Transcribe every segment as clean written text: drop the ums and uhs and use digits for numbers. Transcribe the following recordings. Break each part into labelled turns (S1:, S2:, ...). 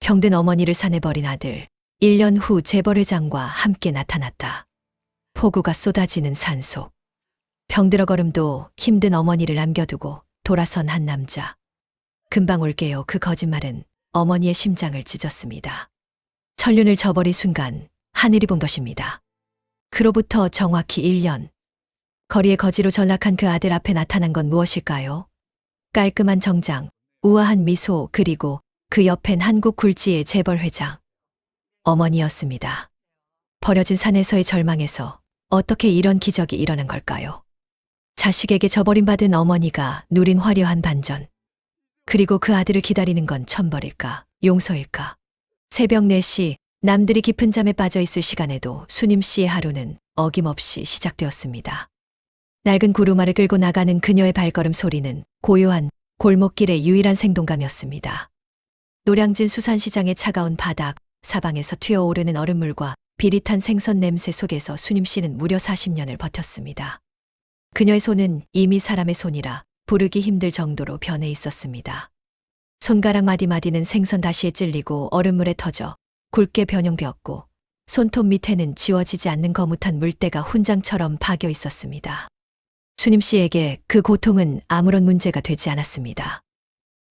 S1: 병든 어머니를 사내버린 아들. 1년 후 재벌회장과 함께 나타났다. 폭우가 쏟아지는 산속. 병들어 걸음도 힘든 어머니를 남겨두고 돌아선 한 남자. 금방 올게요. 그 거짓말은 어머니의 심장을 찢었습니다. 천륜을 저버린 순간 하늘이 본 것입니다. 그로부터 정확히 1년. 거리에 거지로 전락한 그 아들 앞에 나타난 건 무엇일까요? 깔끔한 정장, 우아한 미소, 그리고 그 옆엔 한국 굴지의 재벌회장. 어머니였습니다. 버려진 산에서의 절망에서 어떻게 이런 기적이 일어난 걸까요? 자식에게 저버림받은 어머니가 누린 화려한 반전. 그리고 그 아들을 기다리는 건 천벌일까, 용서일까? 새벽 4시, 남들이 깊은 잠에 빠져 있을 시간에도 수님 씨의 하루는 어김없이 시작되었습니다. 낡은 구루마를 끌고 나가는 그녀의 발걸음 소리는 고요한 골목길의 유일한 생동감이었습니다. 노량진 수산시장의 차가운 바닥, 사방에서 튀어오르는 얼음물과 비릿한 생선 냄새 속에서 수님 씨는 무려 40년을 버텼습니다. 그녀의 손은 이미 사람의 손이라 부르기 힘들 정도로 변해 있었습니다. 손가락 마디마디는 생선 다시에 찔리고 얼음물에 터져 굵게 변형되었고 손톱 밑에는 지워지지 않는 거뭇한 물때가 훈장처럼 박여 있었습니다. 수님 씨에게 그 고통은 아무런 문제가 되지 않았습니다.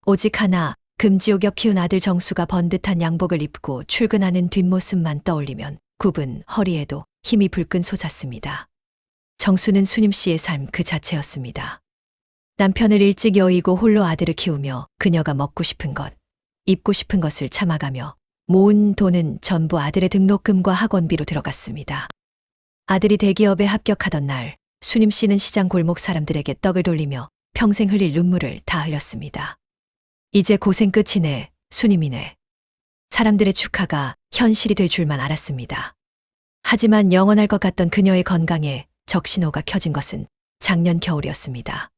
S1: 오직 하나, 금지옥 옆 키운 아들 정수가 번듯한 양복을 입고 출근하는 뒷모습만 떠올리면 굽은 허리에도 힘이 불끈 솟았습니다. 정수는 수님 씨의 삶 그 자체였습니다. 남편을 일찍 여의고 홀로 아들을 키우며 그녀가 먹고 싶은 것, 입고 싶은 것을 참아가며 모은 돈은 전부 아들의 등록금과 학원비로 들어갔습니다. 아들이 대기업에 합격하던 날, 수님 씨는 시장 골목 사람들에게 떡을 돌리며 평생 흘릴 눈물을 다 흘렸습니다. 이제 고생 끝이네, 수님이네. 사람들의 축하가 현실이 될 줄만 알았습니다. 하지만 영원할 것 같던 그녀의 건강에 적신호가 켜진 것은 작년 겨울이었습니다.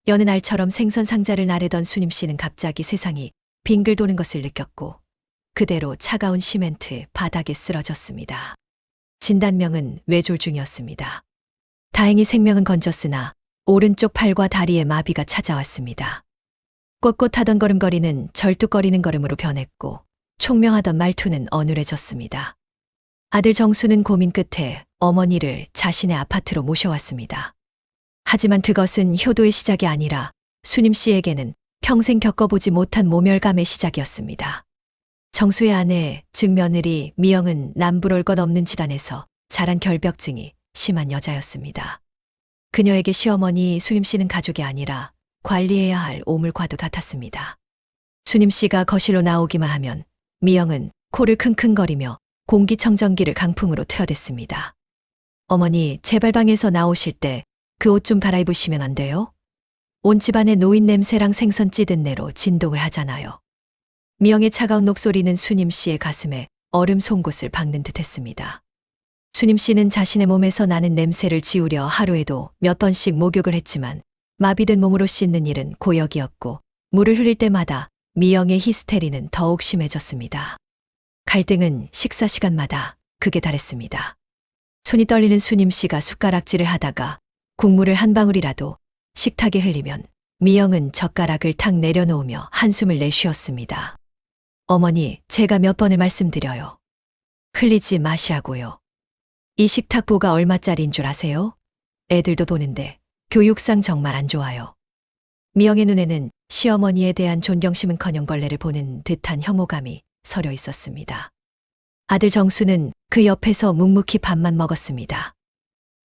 S1: 여느 날처럼 생선 상자를 나르던 수님 씨는 갑자기 세상이 빙글 도는 것을 느꼈고 그대로 차가운 시멘트 바닥에 쓰러졌습니다. 진단명은 뇌졸중이었습니다. 다행히 생명은 건졌으나 오른쪽 팔과 다리에 마비가 찾아왔습니다. 꼿꼿하던 걸음걸이는 절뚝거리는 걸음으로 변했고 총명하던 말투는 어눌해졌습니다. 아들 정수는 고민 끝에 어머니를 자신의 아파트로 모셔왔습니다. 하지만 그것은 효도의 시작이 아니라 수님 씨에게는 평생 겪어보지 못한 모멸감의 시작이었습니다. 정수의 아내, 즉 며느리 미영은 남부러울 것 없는 집안에서 자란 결벽증이 심한 여자였습니다. 그녀에게 시어머니 수님 씨는 가족이 아니라 관리해야 할 오물과도 같았습니다. 수님 씨가 거실로 나오기만 하면 미영은 코를 킁킁거리며 공기청정기를 강풍으로 틀어댔습니다. 어머니, 제발 방에서 나오실 때 그 옷 좀 갈아입으시면 안 돼요? 온 집안의 노인 냄새랑 생선 찌든 내로 진동을 하잖아요. 미영의 차가운 목소리는 수님 씨의 가슴에 얼음 송곳을 박는 듯했습니다. 수님 씨는 자신의 몸에서 나는 냄새를 지우려 하루에도 몇 번씩 목욕을 했지만 마비된 몸으로 씻는 일은 고역이었고 물을 흘릴 때마다 미영의 히스테리는 더욱 심해졌습니다. 갈등은 식사 시간마다 극에 달했습니다. 손이 떨리는 수님 씨가 숟가락질을 하다가 국물을 한 방울이라도 식탁에 흘리면 미영은 젓가락을 탁 내려놓으며 한숨을 내쉬었습니다. 어머니, 제가 몇 번을 말씀드려요. 흘리지 마시라고요. 이 식탁보가 얼마짜리인 줄 아세요? 애들도 보는데 교육상 정말 안 좋아요. 미영의 눈에는 시어머니에 대한 존경심은커녕 걸레를 보는 듯한 혐오감이 서려 있었습니다. 아들 정수는 그 옆에서 묵묵히 밥만 먹었습니다.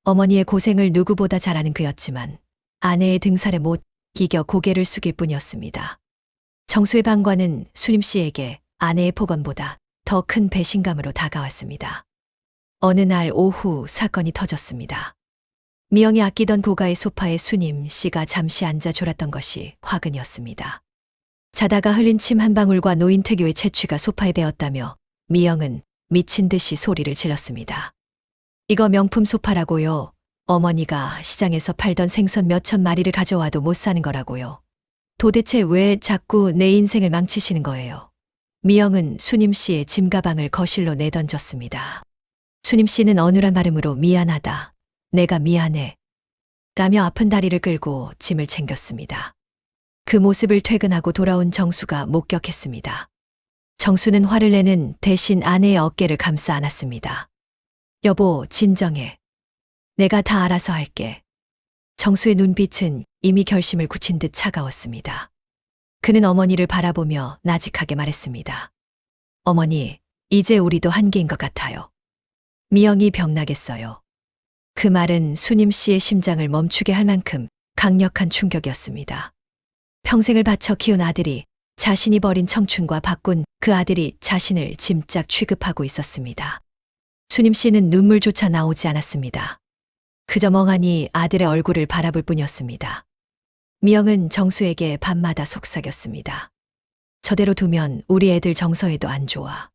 S1: 어머니의 고생을 누구보다 잘 아는 그였지만 아내의 등살에 못 이겨 고개를 숙일 뿐이었습니다. 정수의 방과는 수님 씨에게 아내의 폭언보다 더 큰 배신감으로 다가왔습니다. 어느 날 오후 사건이 터졌습니다. 미영이 아끼던 고가의 소파에 수님 씨가 잠시 앉아 졸았던 것이 화근이었습니다. 자다가 흘린 침 한 방울과 노인 특유의 채취가 소파에 베었다며 미영은 미친 듯이 소리를 질렀습니다. 이거 명품 소파라고요. 어머니가 시장에서 팔던 생선 몇천 마리를 가져와도 못 사는 거라고요. 도대체 왜 자꾸 내 인생을 망치시는 거예요? 미영은 수님 씨의 짐가방을 거실로 내던졌습니다. 수님 씨는 어눌한 발음으로 미안하다. 내가 미안해. 라며 아픈 다리를 끌고 짐을 챙겼습니다. 그 모습을 퇴근하고 돌아온 정수가 목격했습니다. 정수는 화를 내는 대신 아내의 어깨를 감싸 안았습니다. 여보, 진정해. 내가 다 알아서 할게. 정수의 눈빛은 이미 결심을 굳힌 듯 차가웠습니다. 그는 어머니를 바라보며 나직하게 말했습니다. 어머니, 이제 우리도 한계인 것 같아요. 미영이 병나겠어요. 그 말은 수님 씨의 심장을 멈추게 할 만큼 강력한 충격이었습니다. 평생을 바쳐 키운 아들이 자신이 버린 청춘과 바꾼 그 아들이 자신을 짐짝 취급하고 있었습니다. 수님 씨는 눈물조차 나오지 않았습니다. 그저 멍하니 아들의 얼굴을 바라볼 뿐이었습니다. 미영은 정수에게 밤마다 속삭였습니다. 저대로 두면 우리 애들 정서에도 안 좋아.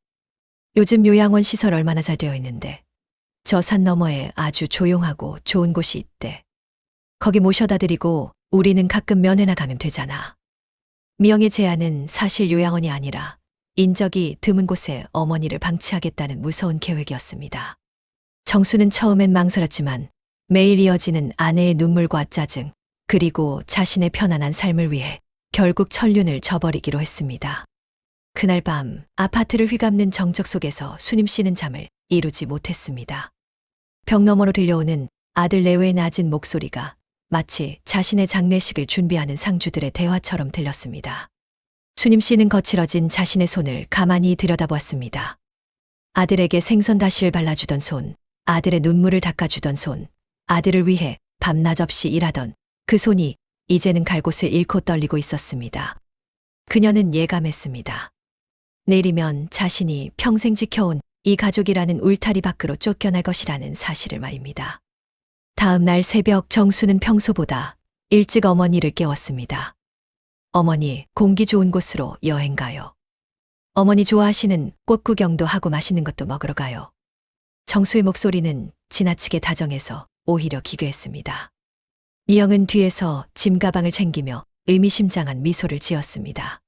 S1: 요즘 요양원 시설 얼마나 잘 되어 있는데 저 산 너머에 아주 조용하고 좋은 곳이 있대. 거기 모셔다 드리고 우리는 가끔 면회나 가면 되잖아. 미영의 제안은 사실 요양원이 아니라 인적이 드문 곳에 어머니를 방치하겠다는 무서운 계획이었습니다. 정수는 처음엔 망설였지만 매일 이어지는 아내의 눈물과 짜증, 그리고 자신의 편안한 삶을 위해 결국 천륜을 저버리기로 했습니다. 그날 밤 아파트를 휘감는 정적 속에서 수님 씨는 잠을 이루지 못했습니다. 벽 너머로 들려오는 아들 내외의 낮은 목소리가 마치 자신의 장례식을 준비하는 상주들의 대화처럼 들렸습니다. 수님 씨는 거칠어진 자신의 손을 가만히 들여다보았습니다. 아들에게 생선 다시를 발라주던 손, 아들의 눈물을 닦아주던 손, 아들을 위해 밤낮 없이 일하던 그 손이 이제는 갈 곳을 잃고 떨리고 있었습니다. 그녀는 예감했습니다. 내일이면 자신이 평생 지켜온 이 가족이라는 울타리 밖으로 쫓겨날 것이라는 사실을 말입니다. 다음 날 새벽 정수는 평소보다 일찍 어머니를 깨웠습니다. 어머니, 공기 좋은 곳으로 여행 가요. 어머니 좋아하시는 꽃 구경도 하고 맛있는 것도 먹으러 가요. 정수의 목소리는 지나치게 다정해서 오히려 기괴했습니다. 미영은 뒤에서 짐 가방을 챙기며 의미심장한 미소를 지었습니다.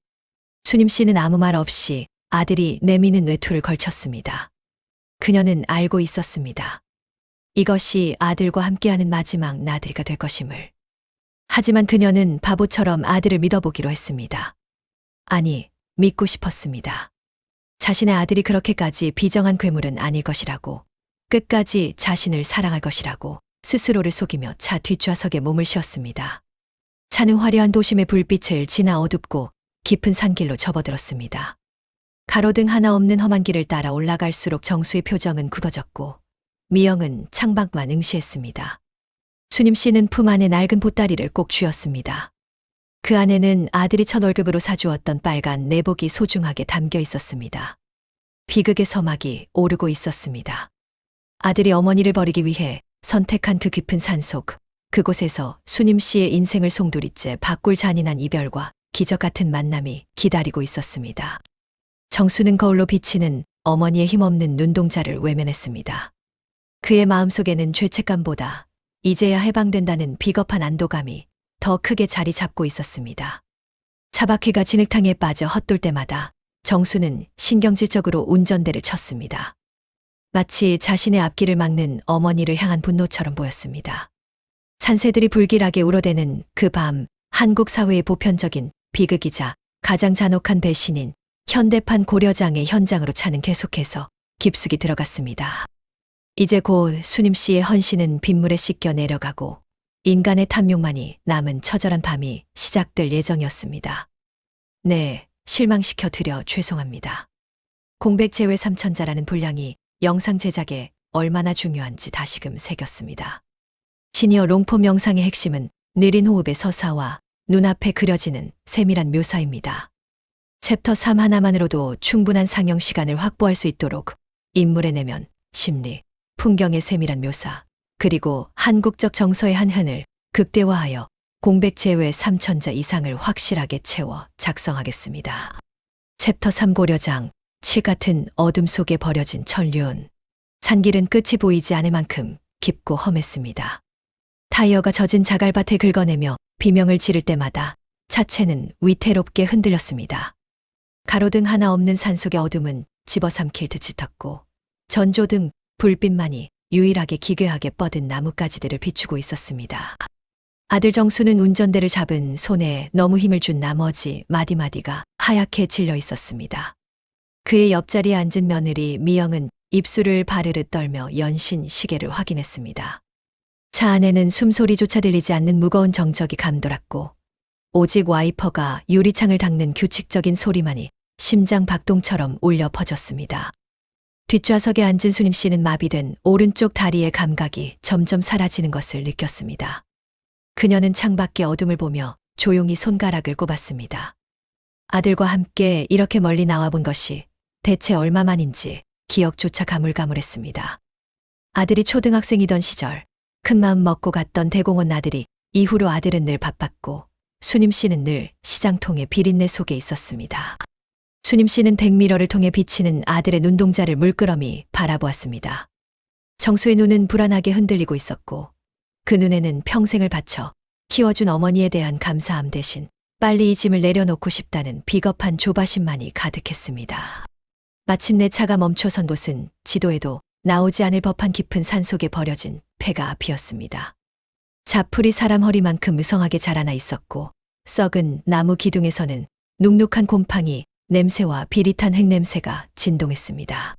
S1: 수님 씨는 아무 말 없이 아들이 내미는 외투를 걸쳤습니다. 그녀는 알고 있었습니다. 이것이 아들과 함께하는 마지막 나들이가 될 것임을. 하지만 그녀는 바보처럼 아들을 믿어보기로 했습니다. 아니, 믿고 싶었습니다. 자신의 아들이 그렇게까지 비정한 괴물은 아닐 것이라고, 끝까지 자신을 사랑할 것이라고 스스로를 속이며 차 뒷좌석에 몸을 씌웠습니다. 차는 화려한 도심의 불빛을 지나 어둡고 깊은 산길로 접어들었습니다. 가로등 하나 없는 험한 길을 따라 올라갈수록 정수의 표정은 굳어졌고 미영은 창밖만 응시했습니다. 수님 씨는 품 안에 낡은 보따리를 꼭 쥐었습니다. 그 안에는 아들이 첫 월급으로 사주었던 빨간 내복이 소중하게 담겨 있었습니다. 비극의 서막이 오르고 있었습니다. 아들이 어머니를 버리기 위해 선택한 그 깊은 산속, 그곳에서 수님 씨의 인생을 송두리째 바꿀 잔인한 이별과 기적 같은 만남이 기다리고 있었습니다. 정수는 거울로 비치는 어머니의 힘없는 눈동자를 외면했습니다. 그의 마음속에는 죄책감보다 이제야 해방된다는 비겁한 안도감이 더 크게 자리 잡고 있었습니다. 차바퀴가 진흙탕에 빠져 헛돌 때마다 정수는 신경질적으로 운전대를 쳤습니다. 마치 자신의 앞길을 막는 어머니를 향한 분노처럼 보였습니다. 산새들이 불길하게 울어대는 그 밤, 한국 사회의 보편적인 비극이자 가장 잔혹한 배신인 현대판 고려장의 현장으로 차는 계속해서 깊숙이 들어갔습니다. 이제 곧 수님 씨의 헌신은 빗물에 씻겨 내려가고 인간의 탐욕만이 남은 처절한 밤이 시작될 예정이었습니다. 네, 실망시켜 드려 죄송합니다. 공백 제외 3천자라는 분량이 영상 제작에 얼마나 중요한지 다시금 새겼습니다. 시니어 롱폼 영상의 핵심은 느린 호흡의 서사와 눈앞에 그려지는 세밀한 묘사입니다. 챕터 3 하나만으로도 충분한 상영 시간을 확보할 수 있도록 인물의 내면, 심리, 풍경의 세밀한 묘사, 그리고 한국적 정서의 한 켠을 극대화하여 공백 제외 3천자 이상을 확실하게 채워 작성하겠습니다. 챕터 3 고려장, 치 같은 어둠 속에 버려진 천륜. 산길은 끝이 보이지 않을 만큼 깊고 험했습니다. 타이어가 젖은 자갈밭에 긁어내며 비명을 지를 때마다 차체는 위태롭게 흔들렸습니다. 가로등 하나 없는 산속의 어둠은 집어삼킬 듯 짙었고 전조등 불빛만이 유일하게 기괴하게 뻗은 나뭇가지들을 비추고 있었습니다. 아들 정수는 운전대를 잡은 손에 너무 힘을 준 나머지 마디마디가 하얗게 질려 있었습니다. 그의 옆자리에 앉은 며느리 미영은 입술을 바르르 떨며 연신 시계를 확인했습니다. 차 안에는 숨소리조차 들리지 않는 무거운 정적이 감돌았고 오직 와이퍼가 유리창을 닦는 규칙적인 소리만이 심장 박동처럼 울려 퍼졌습니다. 뒷좌석에 앉은 수님 씨는 마비된 오른쪽 다리의 감각이 점점 사라지는 것을 느꼈습니다. 그녀는 창밖의 어둠을 보며 조용히 손가락을 꼽았습니다. 아들과 함께 이렇게 멀리 나와본 것이 대체 얼마만인지 기억조차 가물가물했습니다. 아들이 초등학생이던 시절 큰마음 먹고 갔던 대공원 나들이 이후로 아들은 늘 바빴고 수님 씨는 늘 시장통의 비린내 속에 있었습니다. 수님 씨는 덱미러를 통해 비치는 아들의 눈동자를 물끄러미 바라보았습니다. 정수의 눈은 불안하게 흔들리고 있었고 그 눈에는 평생을 바쳐 키워준 어머니에 대한 감사함 대신 빨리 이 짐을 내려놓고 싶다는 비겁한 조바심만이 가득했습니다. 마침내 차가 멈춰선 곳은 지도에도 나오지 않을 법한 깊은 산속에 버려진 폐가 앞이었습니다. 자풀이 사람 허리만큼 무성하게 자라나 있었고 썩은 나무 기둥에서는 눅눅한 곰팡이 냄새와 비릿한 핵냄새가 진동했습니다.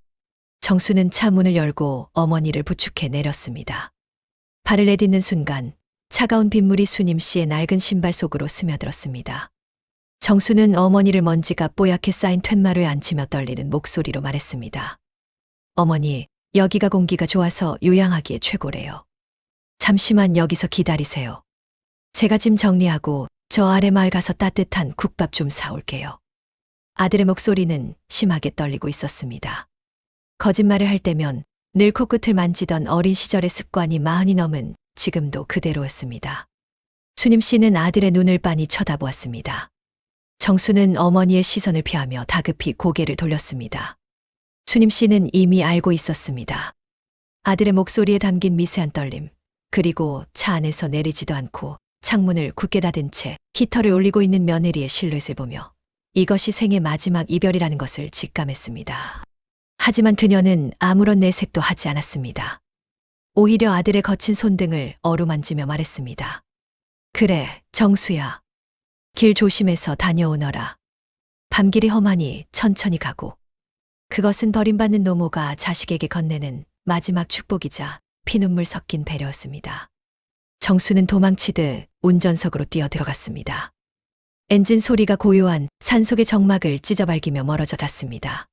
S1: 정수는 차 문을 열고 어머니를 부축해 내렸습니다. 발을 내딛는 순간 차가운 빗물이 수님 씨의 낡은 신발 속으로 스며들었습니다. 정수는 어머니를 먼지가 뽀얗게 쌓인 툇마루에 앉히며 떨리는 목소리로 말했습니다. 어머니, 여기가 공기가 좋아서 요양하기에 최고래요. 잠시만 여기서 기다리세요. 제가 짐 정리하고 저 아래 마을 가서 따뜻한 국밥 좀 사올게요. 아들의 목소리는 심하게 떨리고 있었습니다. 거짓말을 할 때면 늘 코끝을 만지던 어린 시절의 습관이 40이 넘은 지금도 그대로였습니다. 수님 씨는 아들의 눈을 빤히 쳐다보았습니다. 정수는 어머니의 시선을 피하며 다급히 고개를 돌렸습니다. 수님 씨는 이미 알고 있었습니다. 아들의 목소리에 담긴 미세한 떨림, 그리고 차 안에서 내리지도 않고 창문을 굳게 닫은 채 히터를 올리고 있는 며느리의 실루엣을 보며 이것이 생의 마지막 이별이라는 것을 직감했습니다. 하지만 그녀는 아무런 내색도 하지 않았습니다. 오히려 아들의 거친 손등을 어루만지며 말했습니다. 그래, 정수야. 길 조심해서 다녀오너라. 밤길이 험하니 천천히 가고. 그것은 버림받는 노모가 자식에게 건네는 마지막 축복이자 피눈물 섞인 배려였습니다. 정수는 도망치듯 운전석으로 뛰어들어갔습니다. 엔진 소리가 고요한 산속의 정막을 찢어발기며 멀어져 닿습니다.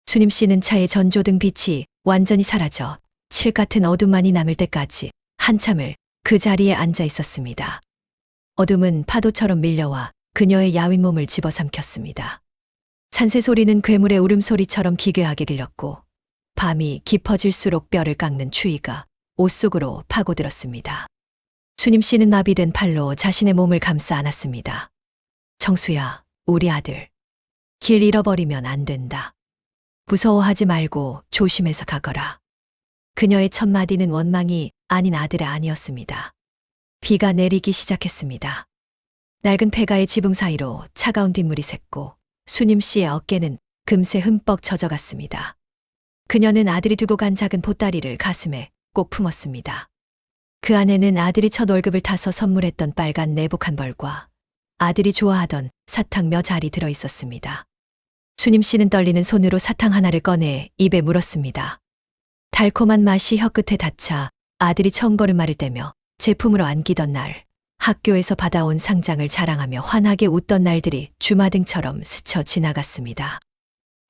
S1: 수님 씨는 차의 전조등 빛이 완전히 사라져 칠 같은 어둠만이 남을 때까지 한참을 그 자리에 앉아 있었습니다. 어둠은 파도처럼 밀려와 그녀의 야윈 몸을 집어삼켰습니다. 산새 소리는 괴물의 울음소리처럼 기괴하게 들렸고 밤이 깊어질수록 뼈를 깎는 추위가 옷 속으로 파고들었습니다. 수님 씨는 마비된 팔로 자신의 몸을 감싸 안았습니다. 정수야, 우리 아들. 길 잃어버리면 안 된다. 무서워하지 말고 조심해서 가거라. 그녀의 첫 마디는 원망이 아닌 아들의 아니었습니다. 비가 내리기 시작했습니다. 낡은 폐가의 지붕 사이로 차가운 뒷물이 샜고 수님 씨의 어깨는 금세 흠뻑 젖어갔습니다. 그녀는 아들이 두고 간 작은 보따리를 가슴에 꼭 품었습니다. 그 안에는 아들이 첫 월급을 타서 선물했던 빨간 내복 한 벌과 아들이 좋아하던 사탕 몇 알이 들어 있었습니다. 수님 씨는 떨리는 손으로 사탕 하나를 꺼내 입에 물었습니다. 달콤한 맛이 혀끝에 닿자 아들이 처음 걸음마를 떼며 제품으로 안기던 날, 학교에서 받아온 상장을 자랑하며 환하게 웃던 날들이 주마등처럼 스쳐 지나갔습니다.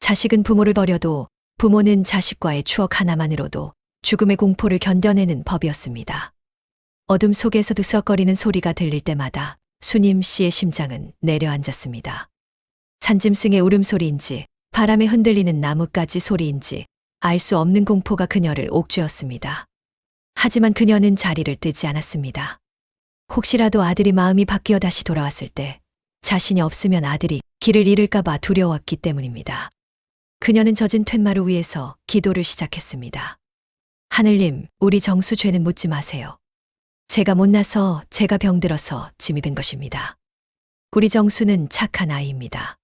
S1: 자식은 부모를 버려도 부모는 자식과의 추억 하나만으로도 죽음의 공포를 견뎌내는 법이었습니다. 어둠 속에서 드석거리는 소리가 들릴 때마다 수님 씨의 심장은 내려앉았습니다. 산짐승의 울음소리인지 바람에 흔들리는 나뭇가지 소리인지 알 수 없는 공포가 그녀를 옥죄었습니다. 하지만 그녀는 자리를 뜨지 않았습니다. 혹시라도 아들이 마음이 바뀌어 다시 돌아왔을 때 자신이 없으면 아들이 길을 잃을까봐 두려웠기 때문입니다. 그녀는 젖은 툇마루 위에서 기도를 시작했습니다. 하늘님, 우리 정수 죄는 묻지 마세요. 제가 못나서 제가 병들어서 짐이 된 것입니다. 우리 정수는 착한 아이입니다.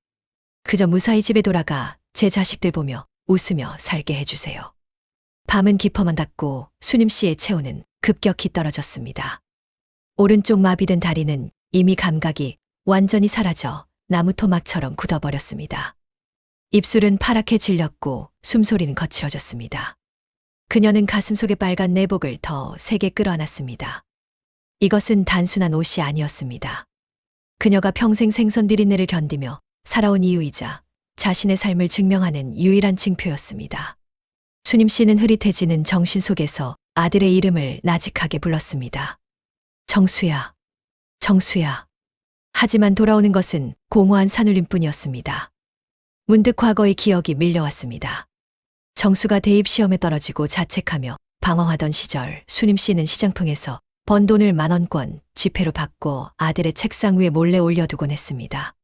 S1: 그저 무사히 집에 돌아가 제 자식들 보며 웃으며 살게 해주세요. 밤은 깊어만 닿고 수님 씨의 체온은 급격히 떨어졌습니다. 오른쪽 마비된 다리는 이미 감각이 완전히 사라져 나무 토막처럼 굳어버렸습니다. 입술은 파랗게 질렸고 숨소리는 거칠어졌습니다. 그녀는 가슴속에 빨간 내복을 더 세게 끌어안았습니다. 이것은 단순한 옷이 아니었습니다. 그녀가 평생 생선 비린내를 견디며 살아온 이유이자 자신의 삶을 증명하는 유일한 징표였습니다. 수님 씨는 흐릿해지는 정신 속에서 아들의 이름을 나직하게 불렀습니다. 정수야, 정수야. 하지만 돌아오는 것은 공허한 산울림뿐이었습니다. 문득 과거의 기억이 밀려왔습니다. 정수가 대입 시험에 떨어지고 자책하며 방황하던 시절 수님 씨는 시장통에서 번 돈을 10,000원권 지폐로 받고 아들의 책상 위에 몰래 올려두곤 했습니다.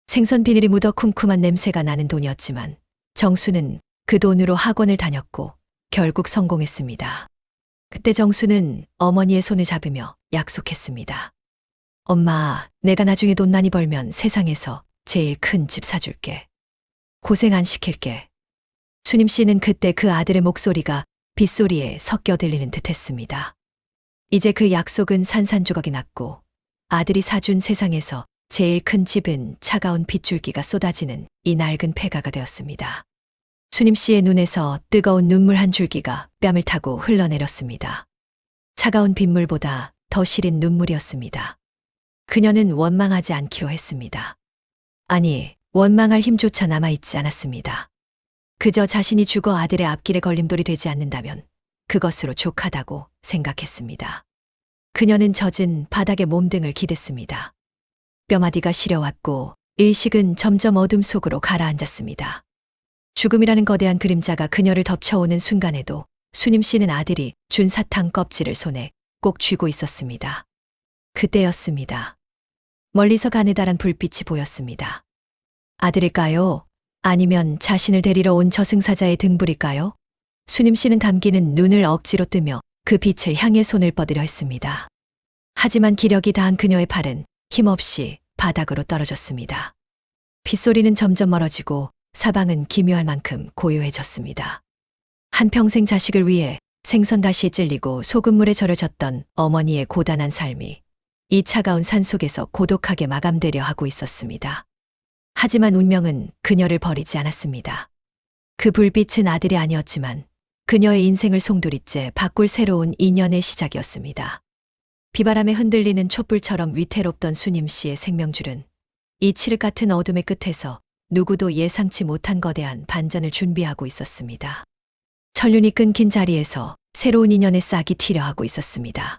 S1: 생선 비닐이 묻어 쿰쿰한 냄새가 나는 돈이었지만 정수는 그 돈으로 학원을 다녔고 결국 성공했습니다. 그때 정수는 어머니의 손을 잡으며 약속했습니다. 엄마, 내가 나중에 돈 많이 벌면 세상에서 제일 큰 집 사줄게. 고생 안 시킬게. 수님 씨는 그때 그 아들의 목소리가 빗소리에 섞여 들리는 듯 했습니다. 이제 그 약속은 산산조각이 났고 아들이 사준 세상에서 제일 큰 집은 차가운 빗줄기가 쏟아지는 이 낡은 폐가가 되었습니다. 수님 씨의 눈에서 뜨거운 눈물 한 줄기가 뺨을 타고 흘러내렸습니다. 차가운 빗물보다 더 시린 눈물이었습니다. 그녀는 원망하지 않기로 했습니다. 아니, 원망할 힘조차 남아있지 않았습니다. 그저 자신이 죽어 아들의 앞길에 걸림돌이 되지 않는다면 그것으로 족하다고 생각했습니다. 그녀는 젖은 바닥에 몸등을 기댔습니다. 뼈마디가 시려왔고 의식은 점점 어둠 속으로 가라앉았습니다. 죽음이라는 거대한 그림자가 그녀를 덮쳐오는 순간에도 수님 씨는 아들이 준 사탕 껍질을 손에 꼭 쥐고 있었습니다. 그때였습니다. 멀리서 가느다란 불빛이 보였습니다. 아들일까요? 아니면 자신을 데리러 온 저승사자의 등불일까요? 수님 씨는 감기는 눈을 억지로 뜨며 그 빛을 향해 손을 뻗으려 했습니다. 하지만 기력이 다한 그녀의 팔은 힘없이 바닥으로 떨어졌습니다. 빗소리는 점점 멀어지고 사방은 기묘할 만큼 고요해졌습니다. 한평생 자식을 위해 생선 다시에 찔리고 소금물에 절여졌던 어머니의 고단한 삶이 이 차가운 산속에서 고독하게 마감되려 하고 있었습니다. 하지만 운명은 그녀를 버리지 않았습니다. 그 불빛은 아들이 아니었지만 그녀의 인생을 송두리째 바꿀 새로운 인연의 시작이었습니다. 비바람에 흔들리는 촛불처럼 위태롭던 수님 씨의 생명줄은 이 칠흑 같은 어둠의 끝에서 누구도 예상치 못한 거대한 반전을 준비하고 있었습니다. 천륜이 끊긴 자리에서 새로운 인연의 싹이 튀려 하고 있었습니다.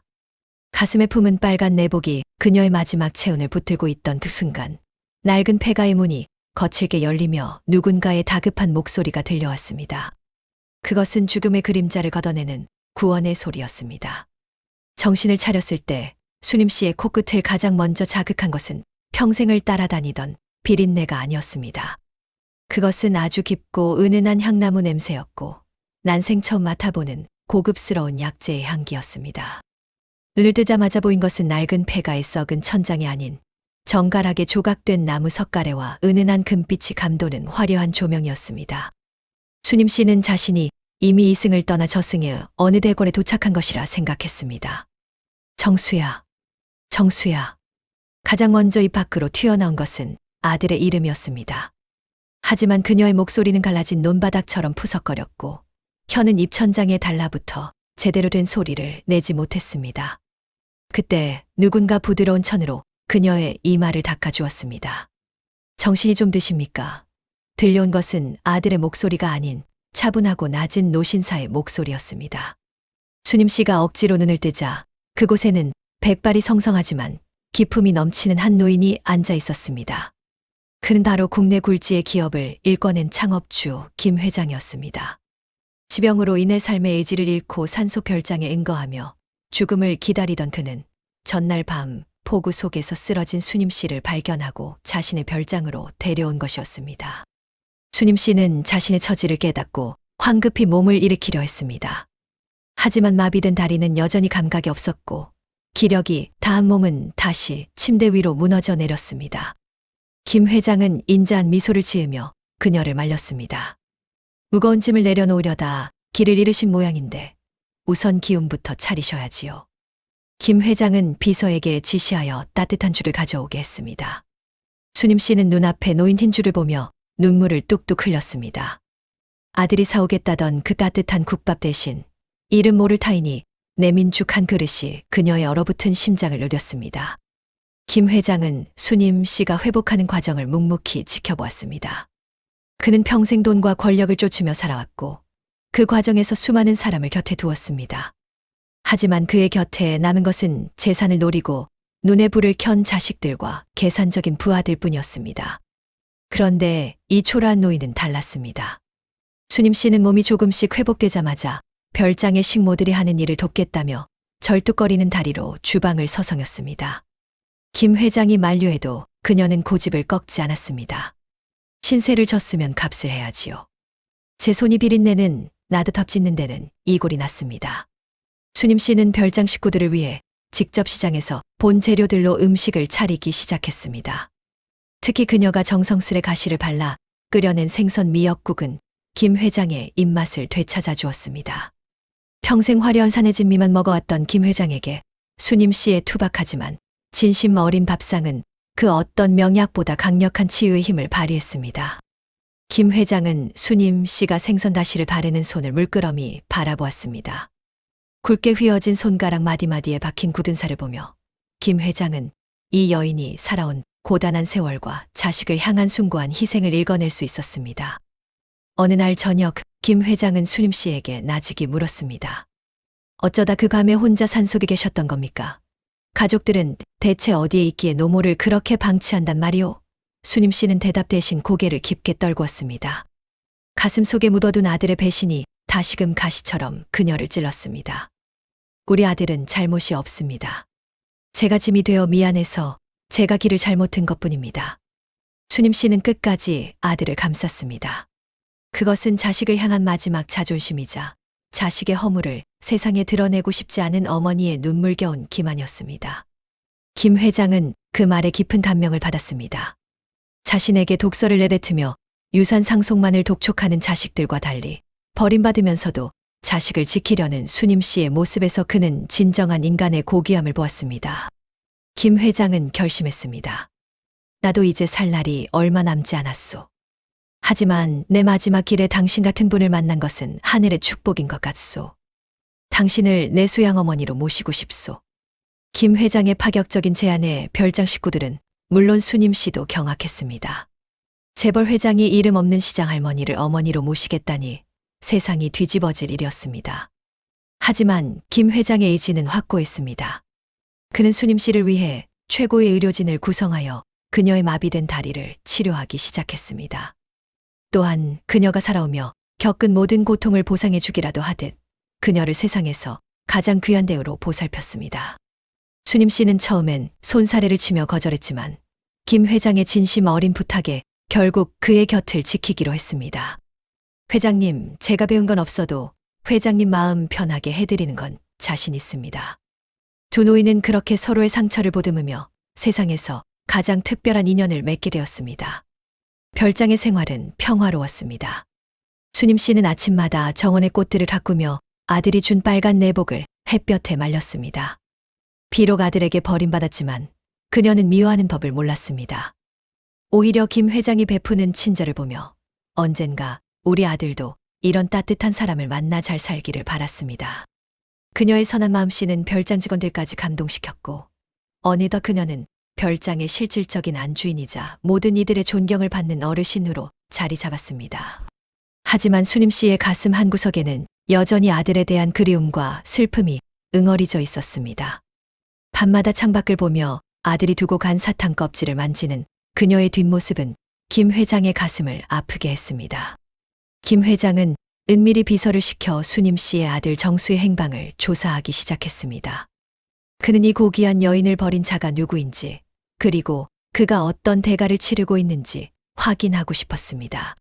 S1: 가슴에 품은 빨간 내복이 그녀의 마지막 체온을 붙들고 있던 그 순간 낡은 폐가의 문이 거칠게 열리며 누군가의 다급한 목소리가 들려왔습니다. 그것은 죽음의 그림자를 걷어내는 구원의 소리였습니다. 정신을 차렸을 때 수님 씨의 코끝을 가장 먼저 자극한 것은 평생을 따라다니던 비린내가 아니었습니다. 그것은 아주 깊고 은은한 향나무 냄새였고 난생 처음 맡아보는 고급스러운 약재의 향기였습니다. 눈을 뜨자마자 보인 것은 낡은 폐가의 썩은 천장이 아닌 정갈하게 조각된 나무 석가래와 은은한 금빛이 감도는 화려한 조명이었습니다. 수님 씨는 자신이 이미 이승을 떠나 저승의 어느 대궐에 도착한 것이라 생각했습니다. 정수야, 정수야. 가장 먼저 입 밖으로 튀어나온 것은 아들의 이름이었습니다. 하지만 그녀의 목소리는 갈라진 논바닥처럼 푸석거렸고 혀는 입천장에 달라붙어 제대로 된 소리를 내지 못했습니다. 그때 누군가 부드러운 천으로 그녀의 이마를 닦아주었습니다. 정신이 좀 드십니까? 들려온 것은 아들의 목소리가 아닌 차분하고 낮은 노신사의 목소리였습니다. 수님 씨가 억지로 눈을 뜨자 그곳에는 백발이 성성하지만 기품이 넘치는 한 노인이 앉아 있었습니다. 그는 바로 국내 굴지의 기업을 일궈낸 창업주 김 회장이었습니다. 지병으로 인해 삶의 의지를 잃고 산소 별장에 응거하며 죽음을 기다리던 그는 전날 밤 폭우 속에서 쓰러진 수님 씨를 발견하고 자신의 별장으로 데려온 것이었습니다. 수님 씨는 자신의 처지를 깨닫고 황급히 몸을 일으키려 했습니다. 하지만 마비된 다리는 여전히 감각이 없었고 기력이 다한 몸은 다시 침대 위로 무너져 내렸습니다. 김 회장은 인자한 미소를 지으며 그녀를 말렸습니다. 무거운 짐을 내려놓으려다 길을 잃으신 모양인데 우선 기운부터 차리셔야지요. 김 회장은 비서에게 지시하여 따뜻한 줄을 가져오게 했습니다. 수님 씨는 눈앞에 놓인 흰 줄을 보며 눈물을 뚝뚝 흘렸습니다. 아들이 사오겠다던 그 따뜻한 국밥 대신 이름 모를 타인이 내민 죽 한 그릇이 그녀의 얼어붙은 심장을 녹였습니다. 김 회장은 순임 씨가 회복하는 과정을 묵묵히 지켜보았습니다. 그는 평생 돈과 권력을 쫓으며 살아왔고 그 과정에서 수많은 사람을 곁에 두었습니다. 하지만 그의 곁에 남은 것은 재산을 노리고 눈에 불을 켠 자식들과 계산적인 부하들 뿐이었습니다. 그런데 이 초라한 노인은 달랐습니다. 순임 씨는 몸이 조금씩 회복되자마자 별장의 식모들이 하는 일을 돕겠다며 절뚝거리는 다리로 주방을 서성였습니다. 김 회장이 만류해도 그녀는 고집을 꺾지 않았습니다. 신세를 졌으면 값을 해야지요. 제 손이 비린내는 나도 덮짓는 데는 이골이 났습니다. 순임 씨는 별장 식구들을 위해 직접 시장에서 본 재료들로 음식을 차리기 시작했습니다. 특히 그녀가 정성스레 가시를 발라 끓여낸 생선 미역국은 김 회장의 입맛을 되찾아 주었습니다. 평생 화려한 사내진미만 먹어왔던 김 회장에게 순임 씨의 투박하지만 진심 어린 밥상은 그 어떤 명약보다 강력한 치유의 힘을 발휘했습니다. 김 회장은 순임 씨가 생선 다시를 바르는 손을 물끄러미 바라보았습니다. 굵게 휘어진 손가락 마디마디에 박힌 굳은 살을 보며 김 회장은 이 여인이 살아온 고단한 세월과 자식을 향한 숭고한 희생을 읽어낼 수 있었습니다. 어느 날 저녁 김 회장은 순임 씨에게 나직이 물었습니다. 어쩌다 그 밤에 혼자 산속에 계셨던 겁니까? 가족들은 대체 어디에 있기에 노모를 그렇게 방치한단 말이오? 순임 씨는 대답 대신 고개를 깊게 떨구었습니다. 가슴 속에 묻어둔 아들의 배신이 다시금 가시처럼 그녀를 찔렀습니다. 우리 아들은 잘못이 없습니다. 제가 짐이 되어 미안해서 제가 길을 잘못 든 것뿐입니다. 순임 씨는 끝까지 아들을 감쌌습니다. 그것은 자식을 향한 마지막 자존심이자 자식의 허물을 세상에 드러내고 싶지 않은 어머니의 눈물겨운 기만이었습니다. 김 회장은 그 말에 깊은 감명을 받았습니다. 자신에게 독서를 내뱉으며 유산 상속만을 독촉하는 자식들과 달리 버림받으면서도 자식을 지키려는 순임 씨의 모습에서 그는 진정한 인간의 고귀함을 보았습니다. 김 회장은 결심했습니다. 나도 이제 살 날이 얼마 남지 않았소. 하지만 내 마지막 길에 당신 같은 분을 만난 것은 하늘의 축복인 것 같소. 당신을 내 수양 어머니로 모시고 싶소. 김 회장의 파격적인 제안에 별장 식구들은 물론 순임 씨도 경악했습니다. 재벌 회장이 이름 없는 시장 할머니를 어머니로 모시겠다니 세상이 뒤집어질 일이었습니다. 하지만 김 회장의 의지는 확고했습니다. 그는 순임 씨를 위해 최고의 의료진을 구성하여 그녀의 마비된 다리를 치료하기 시작했습니다. 또한 그녀가 살아오며 겪은 모든 고통을 보상해 주기라도 하듯 그녀를 세상에서 가장 귀한 대우로 보살폈습니다. 순임 씨는 처음엔 손사래를 치며 거절했지만 김 회장의 진심 어린 부탁에 결국 그의 곁을 지키기로 했습니다. 회장님, 제가 배운 건 없어도 회장님 마음 편하게 해드리는 건 자신 있습니다. 두 노인은 그렇게 서로의 상처를 보듬으며 세상에서 가장 특별한 인연을 맺게 되었습니다. 별장의 생활은 평화로웠습니다. 순임 씨는 아침마다 정원의 꽃들을 가꾸며 아들이 준 빨간 내복을 햇볕에 말렸습니다. 비록 아들에게 버림받았지만 그녀는 미워하는 법을 몰랐습니다. 오히려 김 회장이 베푸는 친절을 보며 언젠가 우리 아들도 이런 따뜻한 사람을 만나 잘 살기를 바랐습니다. 그녀의 선한 마음씨는 별장 직원들까지 감동시켰고 어느덧 그녀는 별장의 실질적인 안주인이자 모든 이들의 존경을 받는 어르신으로 자리 잡았습니다. 하지만 순임 씨의 가슴 한구석에는 여전히 아들에 대한 그리움과 슬픔이 응어리져 있었습니다. 밤마다 창밖을 보며 아들이 두고 간 사탕 껍질을 만지는 그녀의 뒷모습은 김 회장의 가슴을 아프게 했습니다. 김 회장은 은밀히 비서를 시켜 순임 씨의 아들 정수의 행방을 조사하기 시작했습니다. 그는 이 고귀한 여인을 버린 자가 누구인지 그리고 그가 어떤 대가를 치르고 있는지 확인하고 싶었습니다.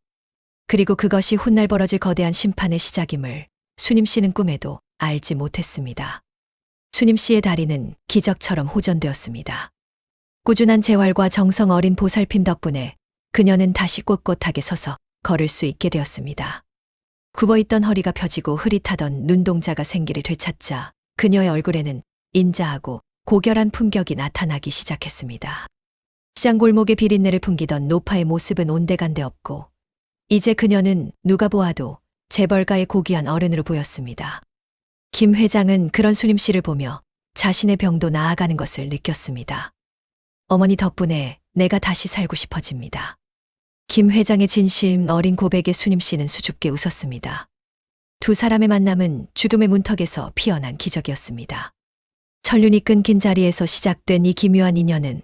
S1: 그리고 그것이 훗날 벌어질 거대한 심판의 시작임을 순임 씨는 꿈에도 알지 못했습니다. 순임 씨의 다리는 기적처럼 호전되었습니다. 꾸준한 재활과 정성 어린 보살핌 덕분에 그녀는 다시 꼿꼿하게 서서 걸을 수 있게 되었습니다. 굽어있던 허리가 펴지고 흐릿하던 눈동자가 생기를 되찾자 그녀의 얼굴에는 인자하고 고결한 품격이 나타나기 시작했습니다. 시장 골목의 비린내를 풍기던 노파의 모습은 온데간데 없고 이제 그녀는 누가 보아도 재벌가의 고귀한 어른으로 보였습니다. 김 회장은 그런 수림 씨를 보며 자신의 병도 나아가는 것을 느꼈습니다. 어머니 덕분에 내가 다시 살고 싶어집니다. 김 회장의 진심 어린 고백에 수림 씨는 수줍게 웃었습니다. 두 사람의 만남은 죽음의 문턱에서 피어난 기적이었습니다. 천륜이 끊긴 자리에서 시작된 이 기묘한 인연은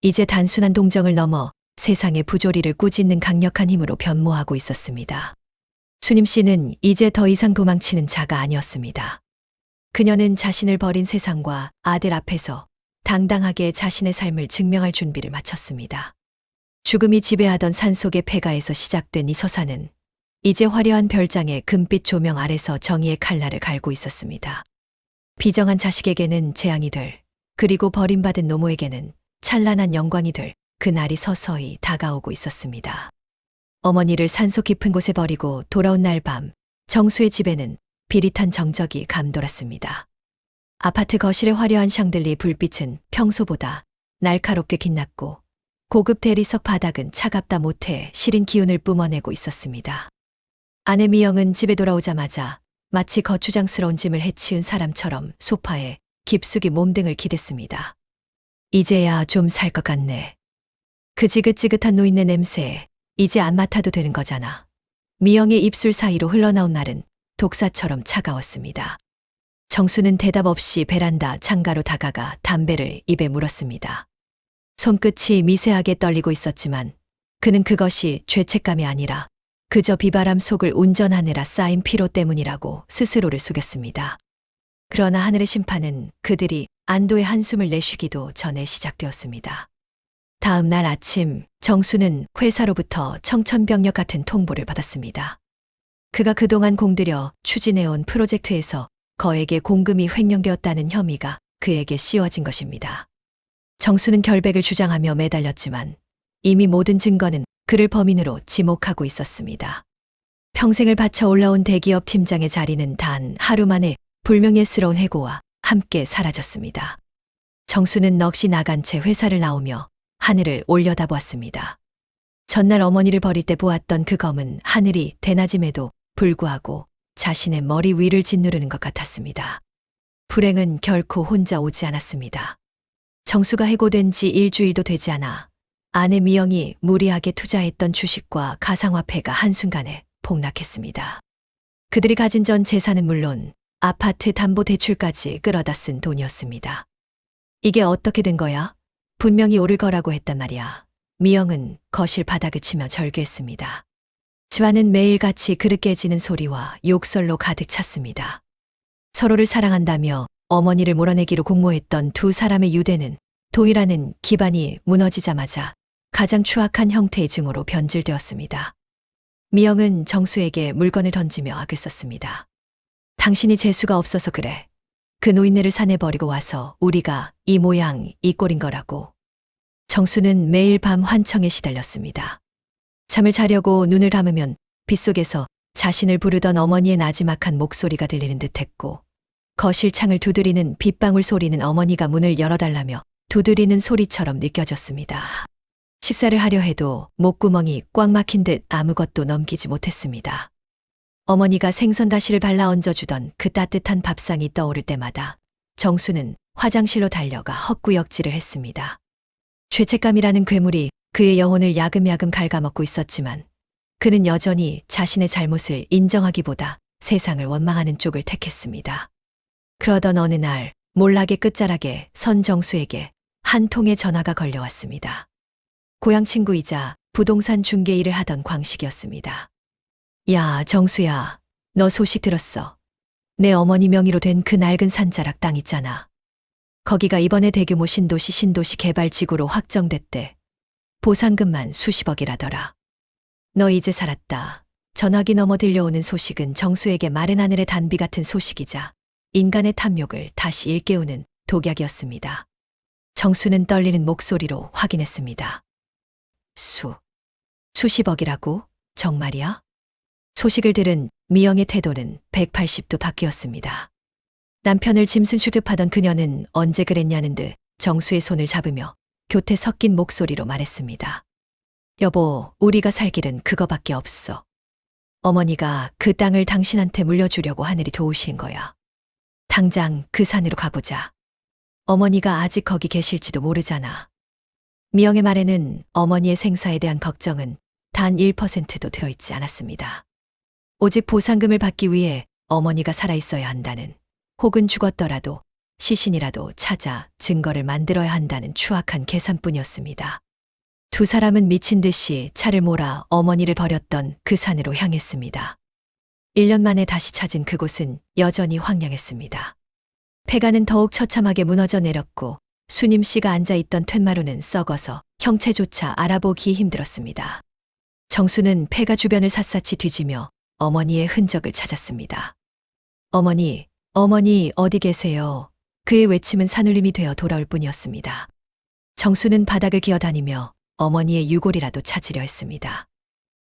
S1: 이제 단순한 동정을 넘어 세상의 부조리를 꾸짖는 강력한 힘으로 변모하고 있었습니다. 수림 씨는 이제 더 이상 도망치는 자가 아니었습니다. 그녀는 자신을 버린 세상과 아들 앞에서 당당하게 자신의 삶을 증명할 준비를 마쳤습니다. 죽음이 지배하던 산속의 폐가에서 시작된 이 서사는 이제 화려한 별장의 금빛 조명 아래서 정의의 칼날을 갈고 있었습니다. 비정한 자식에게는 재앙이 될, 그리고 버림받은 노모에게는 찬란한 영광이 될 그날이 서서히 다가오고 있었습니다. 어머니를 산속 깊은 곳에 버리고 돌아온 날 밤, 정수의 집에는 비릿한 정적이 감돌았습니다. 아파트 거실의 화려한 샹들리 불빛은 평소보다 날카롭게 빛났고 고급 대리석 바닥은 차갑다 못해 시린 기운을 뿜어내고 있었습니다. 아내 미영은 집에 돌아오자마자 마치 거추장스러운 짐을 해치운 사람처럼 소파에 깊숙이 몸등을 기댔습니다. 이제야 좀 살 것 같네. 그 지긋지긋한 노인네 냄새 이제 안 맡아도 되는 거잖아. 미영의 입술 사이로 흘러나온 말은 독사처럼 차가웠습니다. 정수는 대답 없이 베란다 창가로 다가가 담배를 입에 물었습니다. 손끝이 미세하게 떨리고 있었지만 그는 그것이 죄책감이 아니라 그저 비바람 속을 운전하느라 쌓인 피로 때문이라고 스스로를 속였습니다. 그러나 하늘의 심판은 그들이 안도의 한숨을 내쉬기도 전에 시작되었습니다. 다음 날 아침 정수는 회사로부터 청천벽력 같은 통보를 받았습니다. 그가 그동안 공들여 추진해온 프로젝트에서 거액의 공금이 횡령되었다는 혐의가 그에게 씌워진 것입니다. 정수는 결백을 주장하며 매달렸지만 이미 모든 증거는 그를 범인으로 지목하고 있었습니다. 평생을 바쳐 올라온 대기업 팀장의 자리는 단 하루 만에 불명예스러운 해고와 함께 사라졌습니다. 정수는 넋이 나간 채 회사를 나오며 하늘을 올려다보았습니다. 전날 어머니를 버릴 때 보았던 그 검은 하늘이 대낮임에도 불구하고 자신의 머리 위를 짓누르는 것 같았습니다. 불행은 결코 혼자 오지 않았습니다. 정수가 해고된 지 일주일도 되지 않아 아내 미영이 무리하게 투자했던 주식과 가상화폐가 한순간에 폭락했습니다. 그들이 가진 전 재산은 물론 아파트 담보대출까지 끌어다 쓴 돈이었습니다. 이게 어떻게 된 거야? 분명히 오를 거라고 했단 말이야. 미영은 거실 바닥을 치며 절규했습니다. 집안은 매일같이 그릇 깨지는 소리와 욕설로 가득 찼습니다. 서로를 사랑한다며 어머니를 몰아내기로 공모했던 두 사람의 유대는 도희라는 기반이 무너지자마자 가장 추악한 형태의 증오로 변질되었습니다. 미영은 정수에게 물건을 던지며 악을 썼습니다. 당신이 재수가 없어서 그래. 그 노인네를 산에 버리고 와서 우리가 이 모양 이 꼴인 거라고. 정수는 매일 밤 환청에 시달렸습니다. 잠을 자려고 눈을 감으면 빗속에서 자신을 부르던 어머니의 나지막한 목소리가 들리는 듯했고 거실 창을 두드리는 빗방울 소리는 어머니가 문을 열어달라며 두드리는 소리처럼 느껴졌습니다. 식사를 하려 해도 목구멍이 꽉 막힌 듯 아무것도 넘기지 못했습니다. 어머니가 생선 다시를 발라 얹어주던 그 따뜻한 밥상이 떠오를 때마다 정수는 화장실로 달려가 헛구역질을 했습니다. 죄책감이라는 괴물이 그의 영혼을 야금야금 갉아먹고 있었지만 그는 여전히 자신의 잘못을 인정하기보다 세상을 원망하는 쪽을 택했습니다. 그러던 어느 날 몰락의 끝자락에 선 정수에게 한 통의 전화가 걸려왔습니다. 고향 친구이자 부동산 중개 일을 하던 광식이었습니다. 야, 정수야, 너 소식 들었어. 내 어머니 명의로 된 그 낡은 산자락 땅 있잖아. 거기가 이번에 대규모 신도시 개발지구로 확정됐대. 보상금만 수십억이라더라. 너 이제 살았다. 전화기 넘어 들려오는 소식은 정수에게 마른 하늘의 단비 같은 소식이자 인간의 탐욕을 다시 일깨우는 독약이었습니다. 정수는 떨리는 목소리로 확인했습니다. 수십억이라고? 정말이야? 소식을 들은 미영의 태도는 180도 바뀌었습니다. 남편을 짐승 취급하던 그녀는 언제 그랬냐는 듯 정수의 손을 잡으며 교태 섞인 목소리로 말했습니다. 여보, 우리가 살 길은 그거밖에 없어. 어머니가 그 땅을 당신한테 물려주려고 하늘이 도우신 거야. 당장 그 산으로 가보자. 어머니가 아직 거기 계실지도 모르잖아. 미영의 말에는 어머니의 생사에 대한 걱정은 단 1%도 들어있지 않았습니다. 오직 보상금을 받기 위해 어머니가 살아있어야 한다는, 혹은 죽었더라도 시신이라도 찾아 증거를 만들어야 한다는 추악한 계산뿐이었습니다. 두 사람은 미친 듯이 차를 몰아 어머니를 버렸던 그 산으로 향했습니다. 1년 만에 다시 찾은 그곳은 여전히 황량했습니다. 폐가는 더욱 처참하게 무너져 내렸고 수님 씨가 앉아있던 툇마루는 썩어서 형체조차 알아보기 힘들었습니다. 정수는 폐가 주변을 샅샅이 뒤지며 어머니의 흔적을 찾았습니다. 어머니, 어머니 어디 계세요? 그의 외침은 산울림이 되어 돌아올 뿐이었습니다. 정수는 바닥을 기어다니며 어머니의 유골이라도 찾으려 했습니다.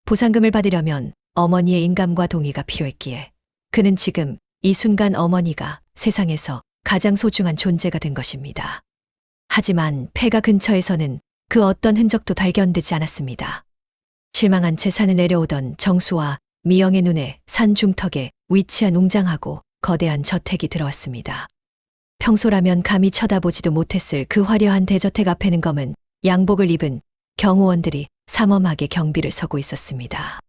S1: 보상금을 받으려면 어머니의 인감과 동의가 필요했기에 그는 지금 이 순간 어머니가 세상에서 가장 소중한 존재가 된 것입니다. 하지만 폐가 근처에서는 그 어떤 흔적도 발견되지 않았습니다. 실망한 채 산을 내려오던 정수와 미영의 눈에 산 중턱에 위치한 웅장하고 거대한 저택이 들어왔습니다. 평소라면 감히 쳐다보지도 못했을 그 화려한 대저택 앞에는 검은 양복을 입은 경호원들이 삼엄하게 경비를 서고 있었습니다.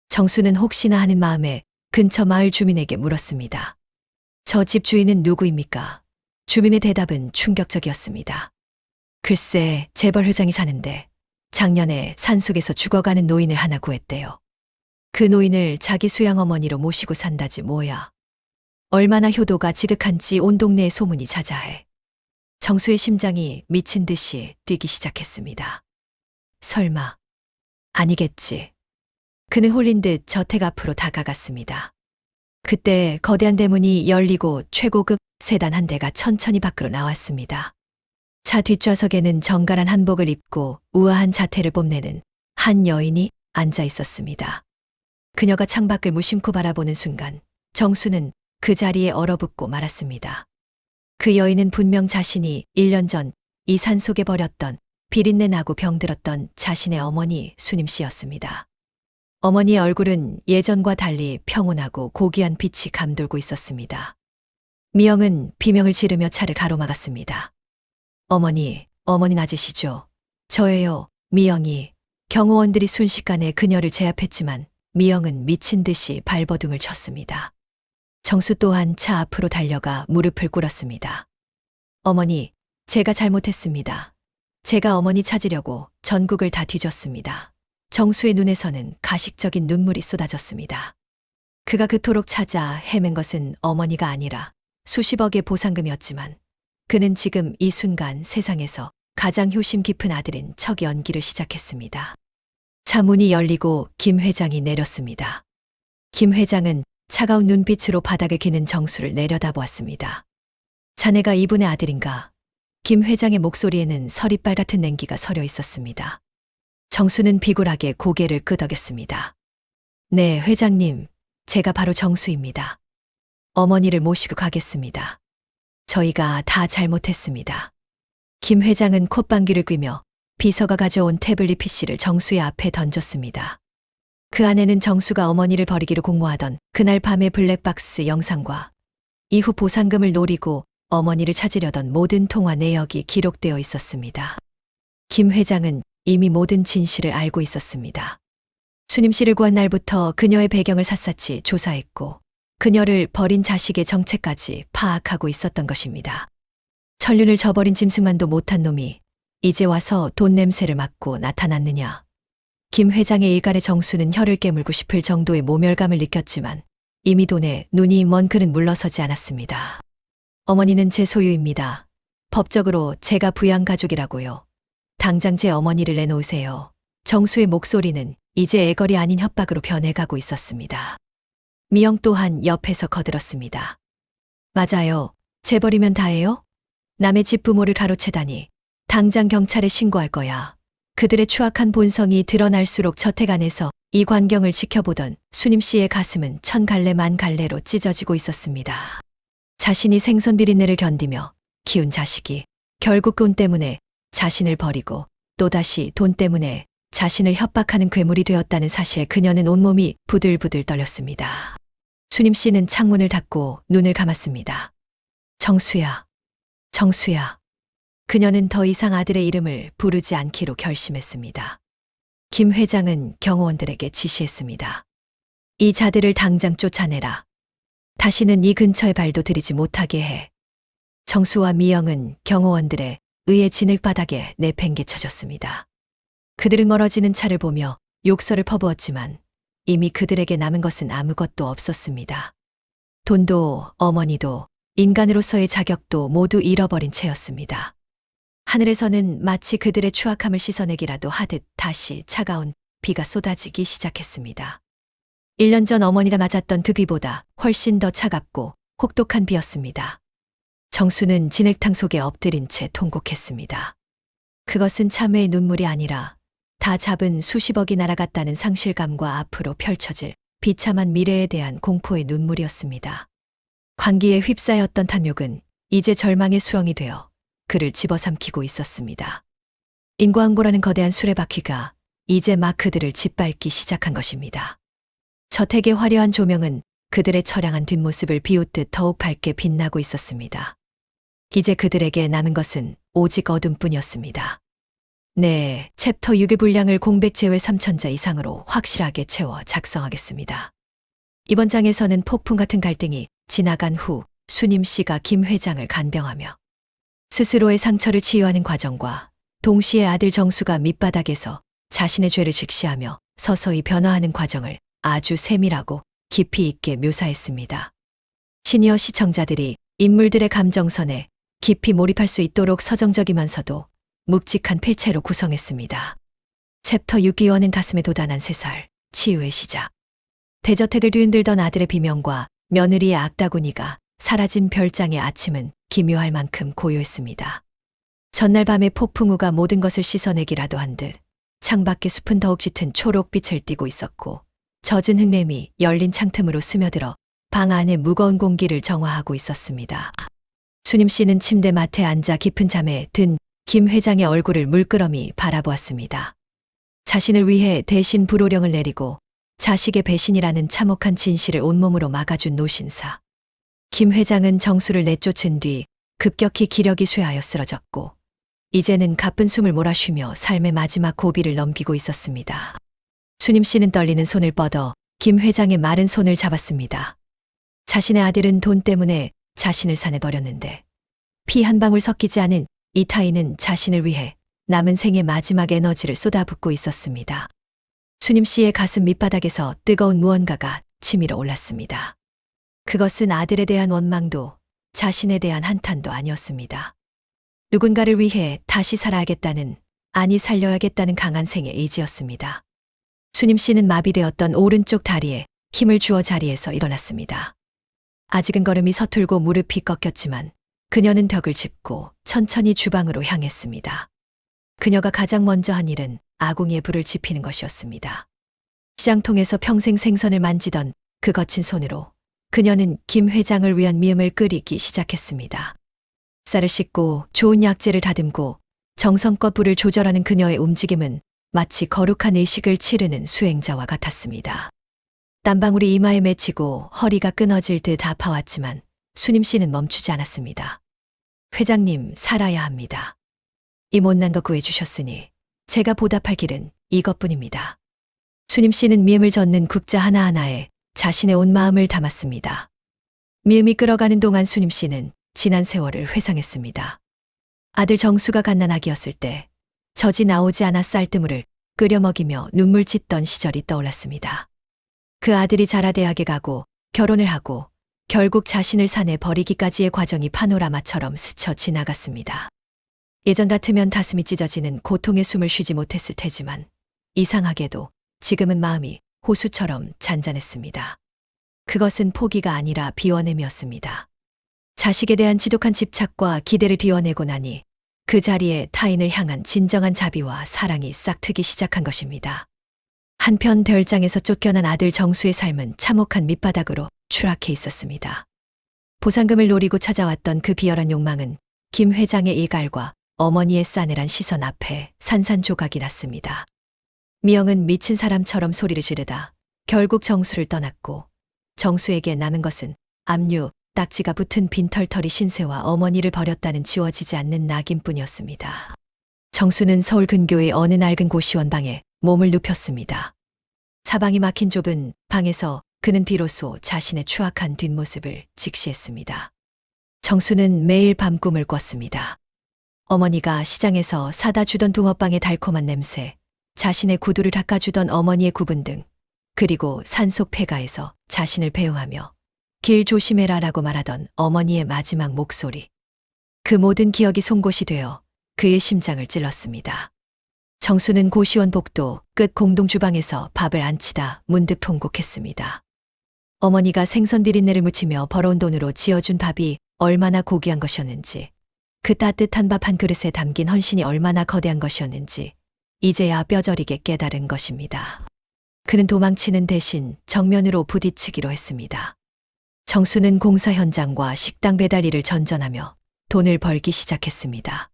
S1: 정수는 혹시나 하는 마음에 근처 마을 주민에게 물었습니다. 저 집 주인은 누구입니까? 주민의 대답은 충격적이었습니다. 글쎄, 재벌 회장이 사는데 작년에 산속에서 죽어가는 노인을 하나 구했대요. 그 노인을 자기 수양 어머니로 모시고 산다지 뭐야. 얼마나 효도가 지극한지 온 동네에 소문이 자자해. 정수의 심장이 미친 듯이 뛰기 시작했습니다. 설마, 아니겠지. 그는 홀린 듯 저택 앞으로 다가갔습니다. 그때 거대한 대문이 열리고 최고급 세단 한 대가 천천히 밖으로 나왔습니다. 차 뒷좌석에는 정갈한 한복을 입고 우아한 자태를 뽐내는 한 여인이 앉아 있었습니다. 그녀가 창밖을 무심코 바라보는 순간 정수는 그 자리에 얼어붙고 말았습니다. 그 여인은 분명 자신이 1년 전 이 산속에 버렸던 비린내 나고 병들었던 자신의 어머니 수님 씨였습니다. 어머니의 얼굴은 예전과 달리 평온하고 고귀한 빛이 감돌고 있었습니다. 미영은 비명을 지르며 차를 가로막았습니다. 어머니, 어머니 낮으시죠? 저예요, 미영이. 경호원들이 순식간에 그녀를 제압했지만 미영은 미친 듯이 발버둥을 쳤습니다. 정수 또한 차 앞으로 달려가 무릎을 꿇었습니다. 어머니, 제가 잘못했습니다. 제가 어머니 찾으려고 전국을 다 뒤졌습니다. 정수의 눈에서는 가식적인 눈물이 쏟아졌습니다. 그가 그토록 찾아 헤맨 것은 어머니가 아니라 수십억의 보상금이었지만 그는 지금 이 순간 세상에서 가장 효심 깊은 아들인 척 연기를 시작했습니다. 차 문이 열리고 김 회장이 내렸습니다. 김 회장은 차가운 눈빛으로 바닥을 기는 정수를 내려다보았습니다. 자네가 이분의 아들인가? 김 회장의 목소리에는 서리빨 같은 냉기가 서려 있었습니다. 정수는 비굴하게 고개를 끄덕였습니다. 네, 회장님. 제가 바로 정수입니다. 어머니를 모시고 가겠습니다. 저희가 다 잘못했습니다. 김 회장은 콧방귀를 뀌며 비서가 가져온 태블릿 PC를 정수의 앞에 던졌습니다. 그 안에는 정수가 어머니를 버리기로 공모하던 그날 밤의 블랙박스 영상과 이후 보상금을 노리고 어머니를 찾으려던 모든 통화 내역이 기록되어 있었습니다. 김 회장은 이미 모든 진실을 알고 있었습니다. 수님 씨를 구한 날부터 그녀의 배경을 샅샅이 조사했고 그녀를 버린 자식의 정체까지 파악하고 있었던 것입니다. 천륜을 저버린 짐승만도 못한 놈이 이제 와서 돈 냄새를 맡고 나타났느냐. 김 회장의 일갈의 정수는 혀를 깨물고 싶을 정도의 모멸감을 느꼈지만 이미 돈에 눈이 먼 그는 물러서지 않았습니다. 어머니는 제 소유입니다. 법적으로 제가 부양 가족이라고요. 당장 제 어머니를 내놓으세요. 정수의 목소리는 이제 애걸이 아닌 협박으로 변해가고 있었습니다. 미영 또한 옆에서 거들었습니다. 맞아요. 재벌이면 다예요? 남의 집 부모를 가로채다니. 당장 경찰에 신고할 거야. 그들의 추악한 본성이 드러날수록 저택 안에서 이 광경을 지켜보던 수님 씨의 가슴은 천 갈래 만 갈래로 찢어지고 있었습니다. 자신이 생선 비린내를 견디며 키운 자식이 결국 돈 때문에 자신을 버리고 또다시 돈 때문에 자신을 협박하는 괴물이 되었다는 사실에 그녀는 온몸이 부들부들 떨렸습니다. 수님 씨는 창문을 닫고 눈을 감았습니다. 정수야, 정수야. 그녀는 더 이상 아들의 이름을 부르지 않기로 결심했습니다. 김 회장은 경호원들에게 지시했습니다. 이 자들을 당장 쫓아내라. 다시는 이 근처에 발도 들이지 못하게 해. 정수와 미영은 경호원들의 의해 진흙바닥에 내팽개쳐졌습니다. 그들은 멀어지는 차를 보며 욕설을 퍼부었지만 이미 그들에게 남은 것은 아무것도 없었습니다. 돈도 어머니도 인간으로서의 자격도 모두 잃어버린 채였습니다. 하늘에서는 마치 그들의 추악함을 씻어내기라도 하듯 다시 차가운 비가 쏟아지기 시작했습니다. 1년 전 어머니가 맞았던 그 비보다 훨씬 더 차갑고 혹독한 비였습니다. 정수는 진흙탕 속에 엎드린 채 통곡했습니다. 그것은 참회의 눈물이 아니라 다 잡은 수십억이 날아갔다는 상실감과 앞으로 펼쳐질 비참한 미래에 대한 공포의 눈물이었습니다. 광기에 휩싸였던 탐욕은 이제 절망의 수렁이 되어 그를 집어삼키고 있었습니다. 인과응보라는 거대한 수레바퀴가 이제 막 그들을 짓밟기 시작한 것입니다. 저택의 화려한 조명은 그들의 처량한 뒷모습을 비웃듯 더욱 밝게 빛나고 있었습니다. 이제 그들에게 남은 것은 오직 어둠뿐이었습니다. 네, 챕터 6의 분량을 공백 제외 3,000자 이상으로 확실하게 채워 작성하겠습니다. 이번 장에서는 폭풍 같은 갈등이 지나간 후 수님 씨가 김 회장을 간병하며 스스로의 상처를 치유하는 과정과 동시에 아들 정수가 밑바닥에서 자신의 죄를 직시하며 서서히 변화하는 과정을 아주 세밀하고 깊이 있게 묘사했습니다. 시니어 시청자들이 인물들의 감정선에 깊이 몰입할 수 있도록 서정적이면서도 묵직한 필체로 구성했습니다. 챕터 6기원은 가슴에 돋아난 3살, 치유의 시작. 대저택을 뒤흔들던 아들의 비명과 며느리의 악다구니가 사라진 별장의 아침은 기묘할 만큼 고요했습니다. 전날 밤의 폭풍우가 모든 것을 씻어내기라도 한 듯 창밖의 숲은 더욱 짙은 초록빛을 띠고 있었고 젖은 흙냄이 열린 창틈으로 스며들어 방 안의 무거운 공기를 정화하고 있었습니다. 수님 씨는 침대 맡에 앉아 깊은 잠에 든 김 회장의 얼굴을 물끄러미 바라보았습니다. 자신을 위해 대신 불호령을 내리고 자식의 배신이라는 참혹한 진실을 온몸으로 막아준 노신사. 김 회장은 정수를 내쫓은 뒤 급격히 기력이 쇠하여 쓰러졌고 이제는 가쁜 숨을 몰아쉬며 삶의 마지막 고비를 넘기고 있었습니다. 수님 씨는 떨리는 손을 뻗어 김 회장의 마른 손을 잡았습니다. 자신의 아들은 돈 때문에 자신을 산해버렸는데 피 한 방울 섞이지 않은 이 타인은 자신을 위해 남은 생의 마지막 에너지를 쏟아붓고 있었습니다. 수님 씨의 가슴 밑바닥에서 뜨거운 무언가가 치밀어 올랐습니다. 그것은 아들에 대한 원망도 자신에 대한 한탄도 아니었습니다. 누군가를 위해 다시 살아야겠다는, 아니 살려야겠다는 강한 생의 의지였습니다. 수님 씨는 마비되었던 오른쪽 다리에 힘을 주어 자리에서 일어났습니다. 아직은 걸음이 서툴고 무릎이 꺾였지만 그녀는 벽을 짚고 천천히 주방으로 향했습니다. 그녀가 가장 먼저 한 일은 아궁이에 불을 지피는 것이었습니다. 시장통에서 평생 생선을 만지던 그 거친 손으로 그녀는 김 회장을 위한 미음을 끓이기 시작했습니다. 쌀을 씻고 좋은 약재를 다듬고 정성껏 불을 조절하는 그녀의 움직임은 마치 거룩한 의식을 치르는 수행자와 같았습니다. 땀방울이 이마에 맺히고 허리가 끊어질 듯 아파왔지만 수님 씨는 멈추지 않았습니다. 회장님, 살아야 합니다. 이 못난 거 구해주셨으니 제가 보답할 길은 이것뿐입니다. 수님 씨는 미음을 젓는 국자 하나하나에 자신의 온 마음을 담았습니다. 미음이 끓어가는 동안 수님 씨는 지난 세월을 회상했습니다. 아들 정수가 갓난아기였을 때 젖이 나오지 않아 쌀뜨물을 끓여 먹이며 눈물 짓던 시절이 떠올랐습니다. 그 아들이 자라 대학에 가고 결혼을 하고 결국 자신을 산에 버리기까지의 과정이 파노라마처럼 스쳐 지나갔습니다. 예전 같으면 가슴이 찢어지는 고통의 숨을 쉬지 못했을 테지만 이상하게도 지금은 마음이 호수처럼 잔잔했습니다. 그것은 포기가 아니라 비워냄이었습니다. 자식에 대한 지독한 집착과 기대를 비워내고 나니 그 자리에 타인을 향한 진정한 자비와 사랑이 싹트기 시작한 것입니다. 한편 별장에서 쫓겨난 아들 정수의 삶은 참혹한 밑바닥으로 추락해 있었습니다. 보상금을 노리고 찾아왔던 그 비열한 욕망은 김 회장의 일갈과 어머니의 싸늘한 시선 앞에 산산조각이 났습니다. 미영은 미친 사람처럼 소리를 지르다 결국 정수를 떠났고 정수에게 남은 것은 압류, 딱지가 붙은 빈털터리 신세와 어머니를 버렸다는 지워지지 않는 낙인뿐이었습니다. 정수는 서울 근교의 어느 낡은 고시원 방에 몸을 눕혔습니다. 사방이 막힌 좁은 방에서 그는 비로소 자신의 추악한 뒷모습을 직시했습니다. 정수는 매일 밤 꿈을 꿨습니다. 어머니가 시장에서 사다 주던 붕어빵의 달콤한 냄새, 자신의 구두를 닦아주던 어머니의 구분 등, 그리고 산속 폐가에서 자신을 배웅하며 길 조심해라라고 말하던 어머니의 마지막 목소리. 그 모든 기억이 송곳이 되어 그의 심장을 찔렀습니다. 정수는 고시원 복도 끝 공동주방에서 밥을 안 치다 문득 통곡했습니다. 어머니가 생선 비린내를 묻히며 벌어온 돈으로 지어준 밥이 얼마나 고귀한 것이었는지, 그 따뜻한 밥 한 그릇에 담긴 헌신이 얼마나 거대한 것이었는지 이제야 뼈저리게 깨달은 것입니다. 그는 도망치는 대신 정면으로 부딪히기로 했습니다. 정수는 공사 현장과 식당 배달 일을 전전하며 돈을 벌기 시작했습니다.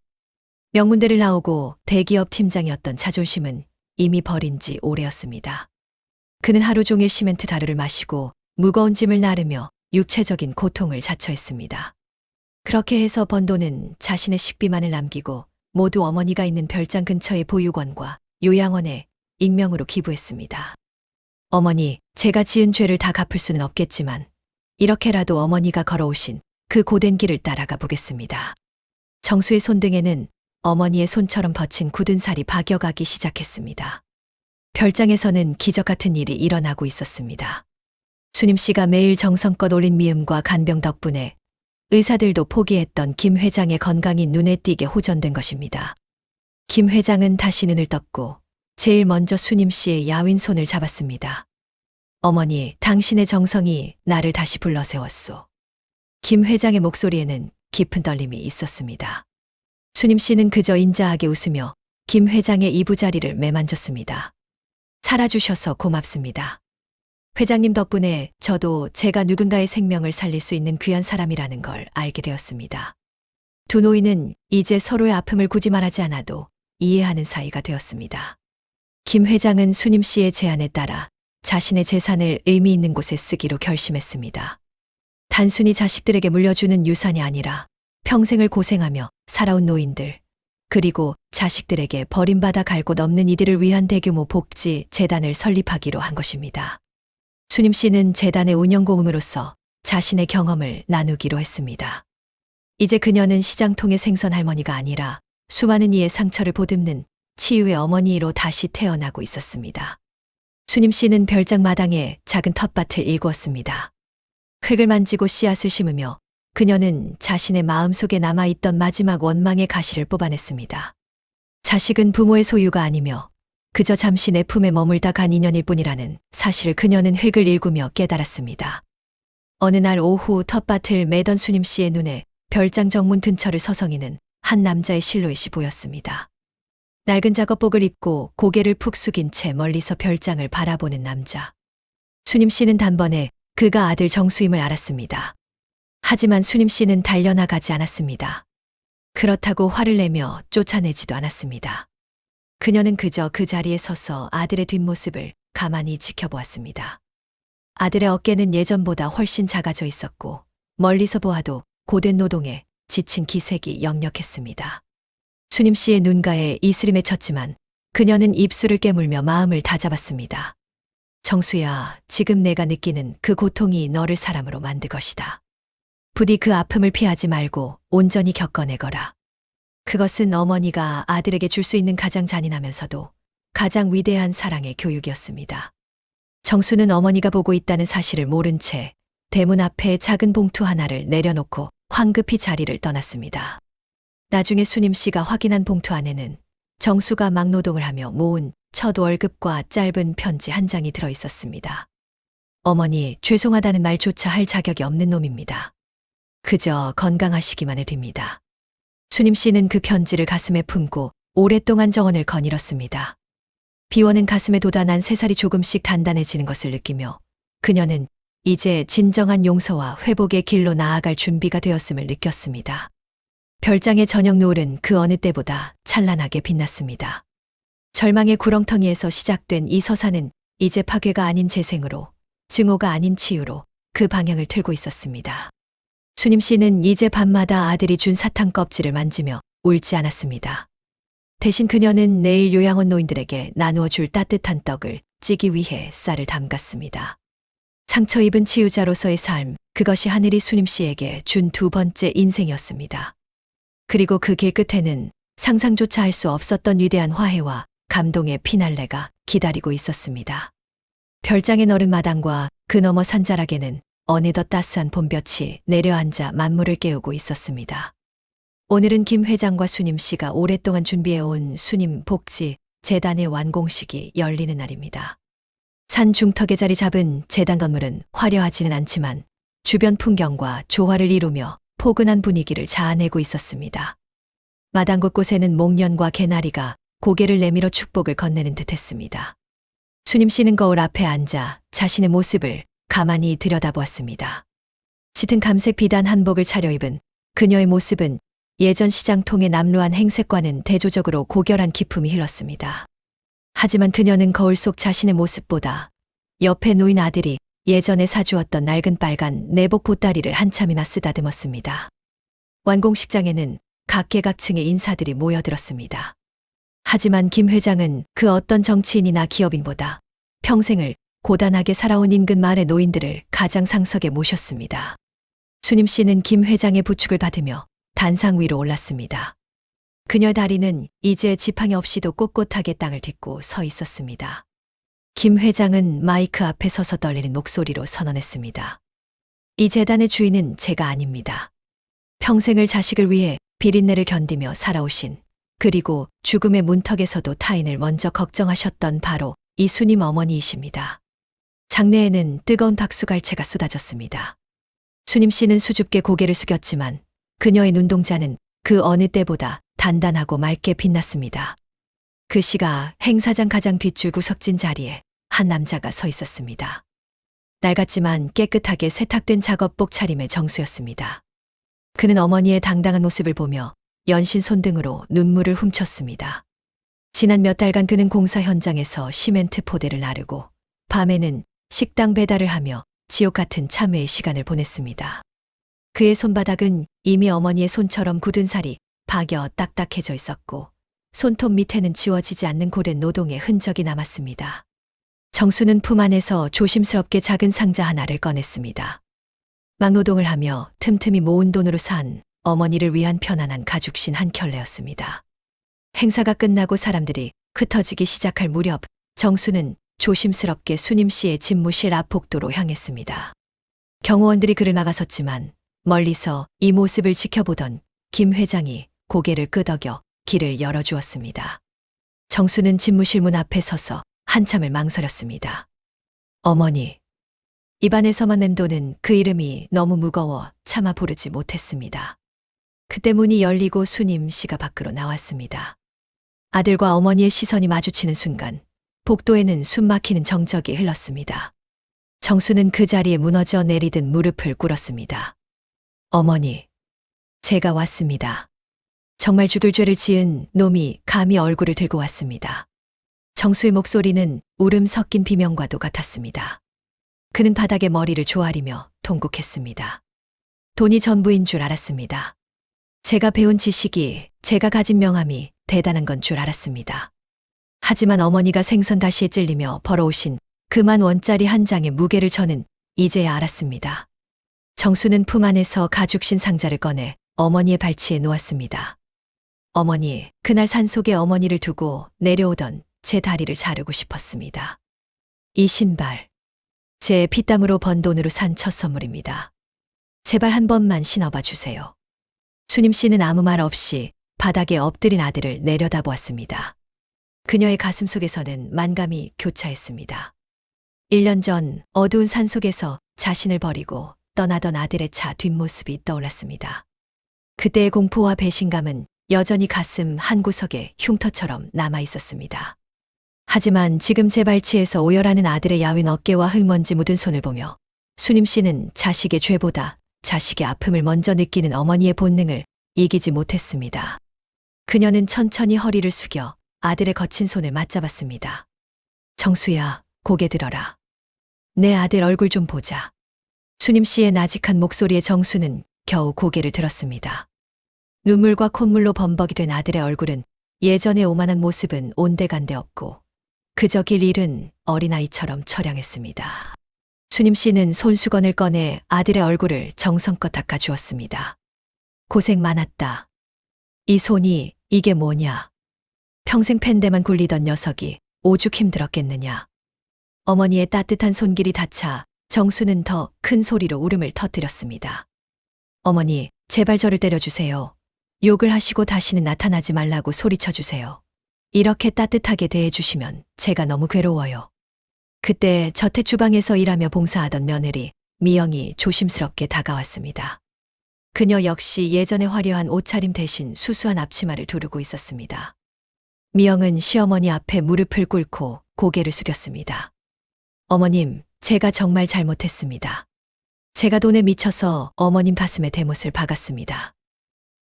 S1: 명문대를 나오고 대기업 팀장이었던 자존심은 이미 버린 지 오래였습니다. 그는 하루 종일 시멘트 다루를 마시고 무거운 짐을 나르며 육체적인 고통을 자처했습니다. 그렇게 해서 번 돈은 자신의 식비만을 남기고 모두 어머니가 있는 별장 근처의 보육원과 요양원에 익명으로 기부했습니다. 어머니, 제가 지은 죄를 다 갚을 수는 없겠지만 이렇게라도 어머니가 걸어오신 그 고된 길을 따라가 보겠습니다. 정수의 손등에는 어머니의 손처럼 버친 굳은 살이 박여가기 시작했습니다. 별장에서는 기적 같은 일이 일어나고 있었습니다. 수님 씨가 매일 정성껏 올린 미음과 간병 덕분에 의사들도 포기했던 김 회장의 건강이 눈에 띄게 호전된 것입니다. 김 회장은 다시 눈을 떴고 제일 먼저 수님 씨의 야윈 손을 잡았습니다. 어머니, 당신의 정성이 나를 다시 불러세웠소. 김 회장의 목소리에는 깊은 떨림이 있었습니다. 수님 씨는 그저 인자하게 웃으며 김 회장의 이부자리를 매만졌습니다. 살아주셔서 고맙습니다. 회장님 덕분에 저도 제가 누군가의 생명을 살릴 수 있는 귀한 사람이라는 걸 알게 되었습니다. 두 노인은 이제 서로의 아픔을 굳이 말하지 않아도 이해하는 사이가 되었습니다. 김 회장은 수님 씨의 제안에 따라 자신의 재산을 의미 있는 곳에 쓰기로 결심했습니다. 단순히 자식들에게 물려주는 유산이 아니라 평생을 고생하며 살아온 노인들, 그리고 자식들에게 버림받아 갈 곳 없는 이들을 위한 대규모 복지 재단을 설립하기로 한 것입니다. 수님 씨는 재단의 운영고음으로서 자신의 경험을 나누기로 했습니다. 이제 그녀는 시장통의 생선 할머니가 아니라 수많은 이의 상처를 보듬는 치유의 어머니로 다시 태어나고 있었습니다. 수님 씨는 별장 마당에 작은 텃밭을 일구었습니다. 흙을 만지고 씨앗을 심으며 그녀는 자신의 마음속에 남아있던 마지막 원망의 가시를 뽑아냈습니다. 자식은 부모의 소유가 아니며 그저 잠시 내 품에 머물다 간 인연일 뿐이라는 사실을 그녀는 흙을 일구며 깨달았습니다. 어느 날 오후 텃밭을 매던 수님 씨의 눈에 별장 정문 근처를 서성이는 한 남자의 실루엣이 보였습니다. 낡은 작업복을 입고 고개를 푹 숙인 채 멀리서 별장을 바라보는 남자. 수님 씨는 단번에 그가 아들 정수임을 알았습니다. 하지만 수님 씨는 달려나가지 않았습니다. 그렇다고 화를 내며 쫓아내지도 않았습니다. 그녀는 그저 그 자리에 서서 아들의 뒷모습을 가만히 지켜보았습니다. 아들의 어깨는 예전보다 훨씬 작아져 있었고 멀리서 보아도 고된 노동에 지친 기색이 역력했습니다. 수님 씨의 눈가에 이슬이 맺혔지만 그녀는 입술을 깨물며 마음을 다잡았습니다. 정수야, 지금 내가 느끼는 그 고통이 너를 사람으로 만들 것이다. 부디 그 아픔을 피하지 말고 온전히 겪어내거라. 그것은 어머니가 아들에게 줄 수 있는 가장 잔인하면서도 가장 위대한 사랑의 교육이었습니다. 정수는 어머니가 보고 있다는 사실을 모른 채 대문 앞에 작은 봉투 하나를 내려놓고 황급히 자리를 떠났습니다. 나중에 수님 씨가 확인한 봉투 안에는 정수가 막노동을 하며 모은 첫 월급과 짧은 편지 한 장이 들어 있었습니다. 어머니, 죄송하다는 말조차 할 자격이 없는 놈입니다. 그저 건강하시기만을 빕니다. 수님 씨는 그 편지를 가슴에 품고 오랫동안 정원을 거닐었습니다. 비워낸 가슴에 돋아난 새살이 조금씩 단단해지는 것을 느끼며 그녀는 이제 진정한 용서와 회복의 길로 나아갈 준비가 되었음을 느꼈습니다. 별장의 저녁 노을은 그 어느 때보다 찬란하게 빛났습니다. 절망의 구렁텅이에서 시작된 이 서사는 이제 파괴가 아닌 재생으로, 증오가 아닌 치유로 그 방향을 틀고 있었습니다. 수님 씨는 이제 밤마다 아들이 준 사탕 껍질을 만지며 울지 않았습니다. 대신 그녀는 내일 요양원 노인들에게 나누어 줄 따뜻한 떡을 찌기 위해 쌀을 담갔습니다. 상처 입은 치유자로서의 삶, 그것이 하늘이 수님 씨에게 준 두 번째 인생이었습니다. 그리고 그 길 끝에는 상상조차 할 수 없었던 위대한 화해와 감동의 피날레가 기다리고 있었습니다. 별장의 너른 마당과 그 너머 산자락에는 어느덧 따스한 봄볕이 내려앉아 만물을 깨우고 있었습니다. 오늘은 김 회장과 수님 씨가 오랫동안 준비해온 수님 복지 재단의 완공식이 열리는 날입니다. 산 중턱에 자리 잡은 재단 건물은 화려하지는 않지만 주변 풍경과 조화를 이루며 포근한 분위기를 자아내고 있었습니다. 마당 곳곳에는 목련과 개나리가 고개를 내밀어 축복을 건네는 듯했습니다. 수님 씨는 거울 앞에 앉아 자신의 모습을 가만히 들여다보았습니다. 짙은 감색 비단 한복을 차려입은 그녀의 모습은 예전 시장통의 남루한 행색과는 대조적으로 고결한 기품이 흘렀습니다. 하지만 그녀는 거울 속 자신의 모습보다 옆에 놓인 아들이 예전에 사주었던 낡은 빨간 내복 보따리를 한참이나 쓰다듬었습니다. 완공식장에는 각계각층의 인사들이 모여들었습니다. 하지만 김 회장은 그 어떤 정치인이나 기업인보다 평생을 고단하게 살아온 인근 마을의 노인들을 가장 상석에 모셨습니다. 수님 씨는 김 회장의 부축을 받으며 단상 위로 올랐습니다. 그녀의 다리는 이제 지팡이 없이도 꼿꼿하게 땅을 딛고 서 있었습니다. 김 회장은 마이크 앞에 서서 떨리는 목소리로 선언했습니다. 이 재단의 주인은 제가 아닙니다. 평생을 자식을 위해 비린내를 견디며 살아오신, 그리고 죽음의 문턱에서도 타인을 먼저 걱정하셨던 바로 이 수님 어머니이십니다. 장내에는 뜨거운 박수갈채가 쏟아졌습니다. 수님 씨는 수줍게 고개를 숙였지만 그녀의 눈동자는 그 어느 때보다 단단하고 맑게 빛났습니다. 그 시각 행사장 가장 뒷줄 구석진 자리에 한 남자가 서 있었습니다. 낡았지만 깨끗하게 세탁된 작업복 차림의 정수였습니다. 그는 어머니의 당당한 모습을 보며 연신 손등으로 눈물을 훔쳤습니다. 지난 몇 달간 그는 공사 현장에서 시멘트 포대를 나르고 밤에는 식당 배달을 하며 지옥 같은 참회의 시간을 보냈습니다. 그의 손바닥은 이미 어머니의 손처럼 굳은 살이 박여 딱딱해져 있었고 손톱 밑에는 지워지지 않는 고된 노동의 흔적이 남았습니다. 정수는 품 안에서 조심스럽게 작은 상자 하나를 꺼냈습니다. 막노동을 하며 틈틈이 모은 돈으로 산 어머니를 위한 편안한 가죽신 한 켤레였습니다. 행사가 끝나고 사람들이 흩어지기 시작할 무렵 정수는 조심스럽게 수님 씨의 집무실 앞 복도로 향했습니다. 경호원들이 그를 막아섰지만 멀리서 이 모습을 지켜보던 김 회장이 고개를 끄덕여 길을 열어주었습니다. 정수는 집무실 문 앞에 서서 한참을 망설였습니다. 어머니. 입안에서만 맴도는 그 이름이 너무 무거워 차마 부르지 못했습니다. 그때 문이 열리고 수님 씨가 밖으로 나왔습니다. 아들과 어머니의 시선이 마주치는 순간 복도에는 숨막히는 정적이 흘렀습니다. 정수는 그 자리에 무너져 내리듯 무릎을 꿇었습니다. 어머니, 제가 왔습니다. 정말 죽을 죄를 지은 놈이 감히 얼굴을 들고 왔습니다. 정수의 목소리는 울음 섞인 비명과도 같았습니다. 그는 바닥에 머리를 조아리며 통곡했습니다. 돈이 전부인 줄 알았습니다. 제가 배운 지식이, 제가 가진 명함이 대단한 건 줄 알았습니다. 하지만 어머니가 생선 다시에 찔리며 벌어오신 그만 원짜리 한 장의 무게를 저는 이제야 알았습니다. 정수는 품 안에서 가죽신 상자를 꺼내 어머니의 발치에 놓았습니다. 어머니, 그날 산속에 어머니를 두고 내려오던 제 다리를 자르고 싶었습니다. 이 신발, 제 피땀으로 번 돈으로 산 첫 선물입니다. 제발 한 번만 신어봐 주세요. 수님 씨는 아무 말 없이 바닥에 엎드린 아들을 내려다보았습니다. 그녀의 가슴 속에서는 만감이 교차했습니다. 1년 전 어두운 산속에서 자신을 버리고 떠나던 아들의 차 뒷모습이 떠올랐습니다. 그때의 공포와 배신감은 여전히 가슴 한구석에 흉터처럼 남아 있었습니다. 하지만 지금 제 발치에서 오열하는 아들의 야윈 어깨와 흙먼지 묻은 손을 보며 수님 씨는 자식의 죄보다 자식의 아픔을 먼저 느끼는 어머니의 본능을 이기지 못했습니다. 그녀는 천천히 허리를 숙여 아들의 거친 손을 맞잡았습니다. 정수야, 고개 들어라. 내 아들 얼굴 좀 보자. 수님 씨의 나직한 목소리에 정수는 겨우 고개를 들었습니다. 눈물과 콧물로 범벅이 된 아들의 얼굴은 예전의 오만한 모습은 온데간데 없고 그저 길 잃은 어린아이처럼 처량했습니다. 수님 씨는 손수건을 꺼내 아들의 얼굴을 정성껏 닦아주었습니다. 고생 많았다. 이 손이 이게 뭐냐. 평생 팬데만 굴리던 녀석이 오죽 힘들었겠느냐. 어머니의 따뜻한 손길이 닿자 정수는 더 큰 소리로 울음을 터뜨렸습니다. 어머니, 제발 저를 때려주세요. 욕을 하시고 다시는 나타나지 말라고 소리쳐주세요. 이렇게 따뜻하게 대해주시면 제가 너무 괴로워요. 그때 저택 주방에서 일하며 봉사하던 며느리 미영이 조심스럽게 다가왔습니다. 그녀 역시 예전의 화려한 옷차림 대신 수수한 앞치마를 두르고 있었습니다. 미영은 시어머니 앞에 무릎을 꿇고 고개를 숙였습니다. 어머님, 제가 정말 잘못했습니다. 제가 돈에 미쳐서 어머님 가슴에 대못을 박았습니다.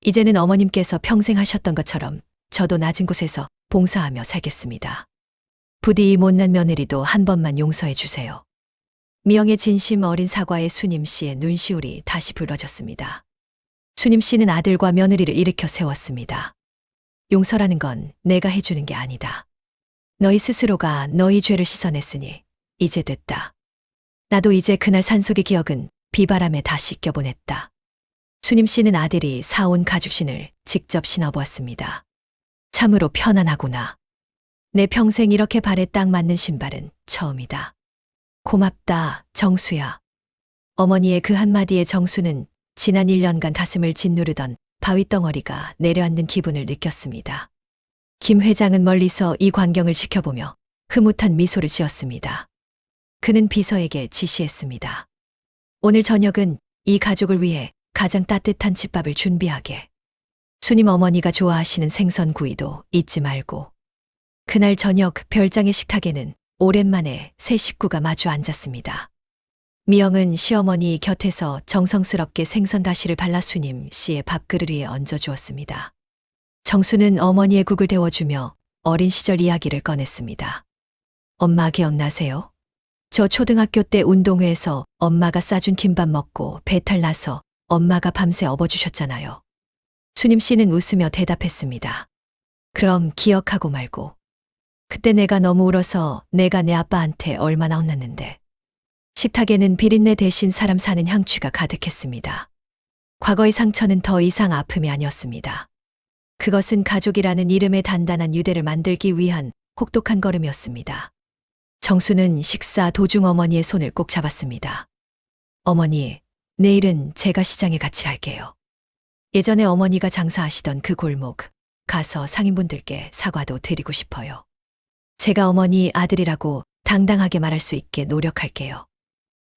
S1: 이제는 어머님께서 평생 하셨던 것처럼 저도 낮은 곳에서 봉사하며 살겠습니다. 부디 이 못난 며느리도 한 번만 용서해 주세요. 미영의 진심 어린 사과에 수님 씨의 눈시울이 다시 붉어졌습니다. 수님 씨는 아들과 며느리를 일으켜 세웠습니다. 용서라는 건 내가 해주는 게 아니다. 너희 스스로가 너희 죄를 씻어냈으니 이제 됐다. 나도 이제 그날 산속의 기억은 비바람에 다 씻겨보냈다. 수님 씨는 아들이 사온 가죽신을 직접 신어보았습니다. 참으로 편안하구나. 내 평생 이렇게 발에 딱 맞는 신발은 처음이다. 고맙다, 정수야. 어머니의 그 한마디에 정수는 지난 1년간 가슴을 짓누르던 바위덩어리가 내려앉는 기분을 느꼈습니다. 김 회장은 멀리서 이 광경을 지켜보며 흐뭇한 미소를 지었습니다. 그는 비서에게 지시했습니다. 오늘 저녁은 이 가족을 위해 가장 따뜻한 집밥을 준비하게. 수님 어머니가 좋아하시는 생선구이도 잊지 말고. 그날 저녁 별장의 식탁에는 오랜만에 세 식구가 마주 앉았습니다. 미영은 시어머니 곁에서 정성스럽게 생선 다시를 발라 수님 씨의 밥그릇 위에 얹어주었습니다. 정수는 어머니의 국을 데워주며 어린 시절 이야기를 꺼냈습니다. 엄마 기억나세요? 저 초등학교 때 운동회에서 엄마가 싸준 김밥 먹고 배탈 나서 엄마가 밤새 업어주셨잖아요. 수님 씨는 웃으며 대답했습니다. 그럼 기억하고 말고. 그때 내가 너무 울어서 내가 내 아빠한테 얼마나 혼났는데. 식탁에는 비린내 대신 사람 사는 향취가 가득했습니다. 과거의 상처는 더 이상 아픔이 아니었습니다. 그것은 가족이라는 이름의 단단한 유대를 만들기 위한 혹독한 걸음이었습니다. 정수는 식사 도중 어머니의 손을 꼭 잡았습니다. 어머니, 내일은 제가 시장에 같이 할게요. 예전에 어머니가 장사하시던 그 골목 가서 상인분들께 사과도 드리고 싶어요. 제가 어머니 아들이라고 당당하게 말할 수 있게 노력할게요.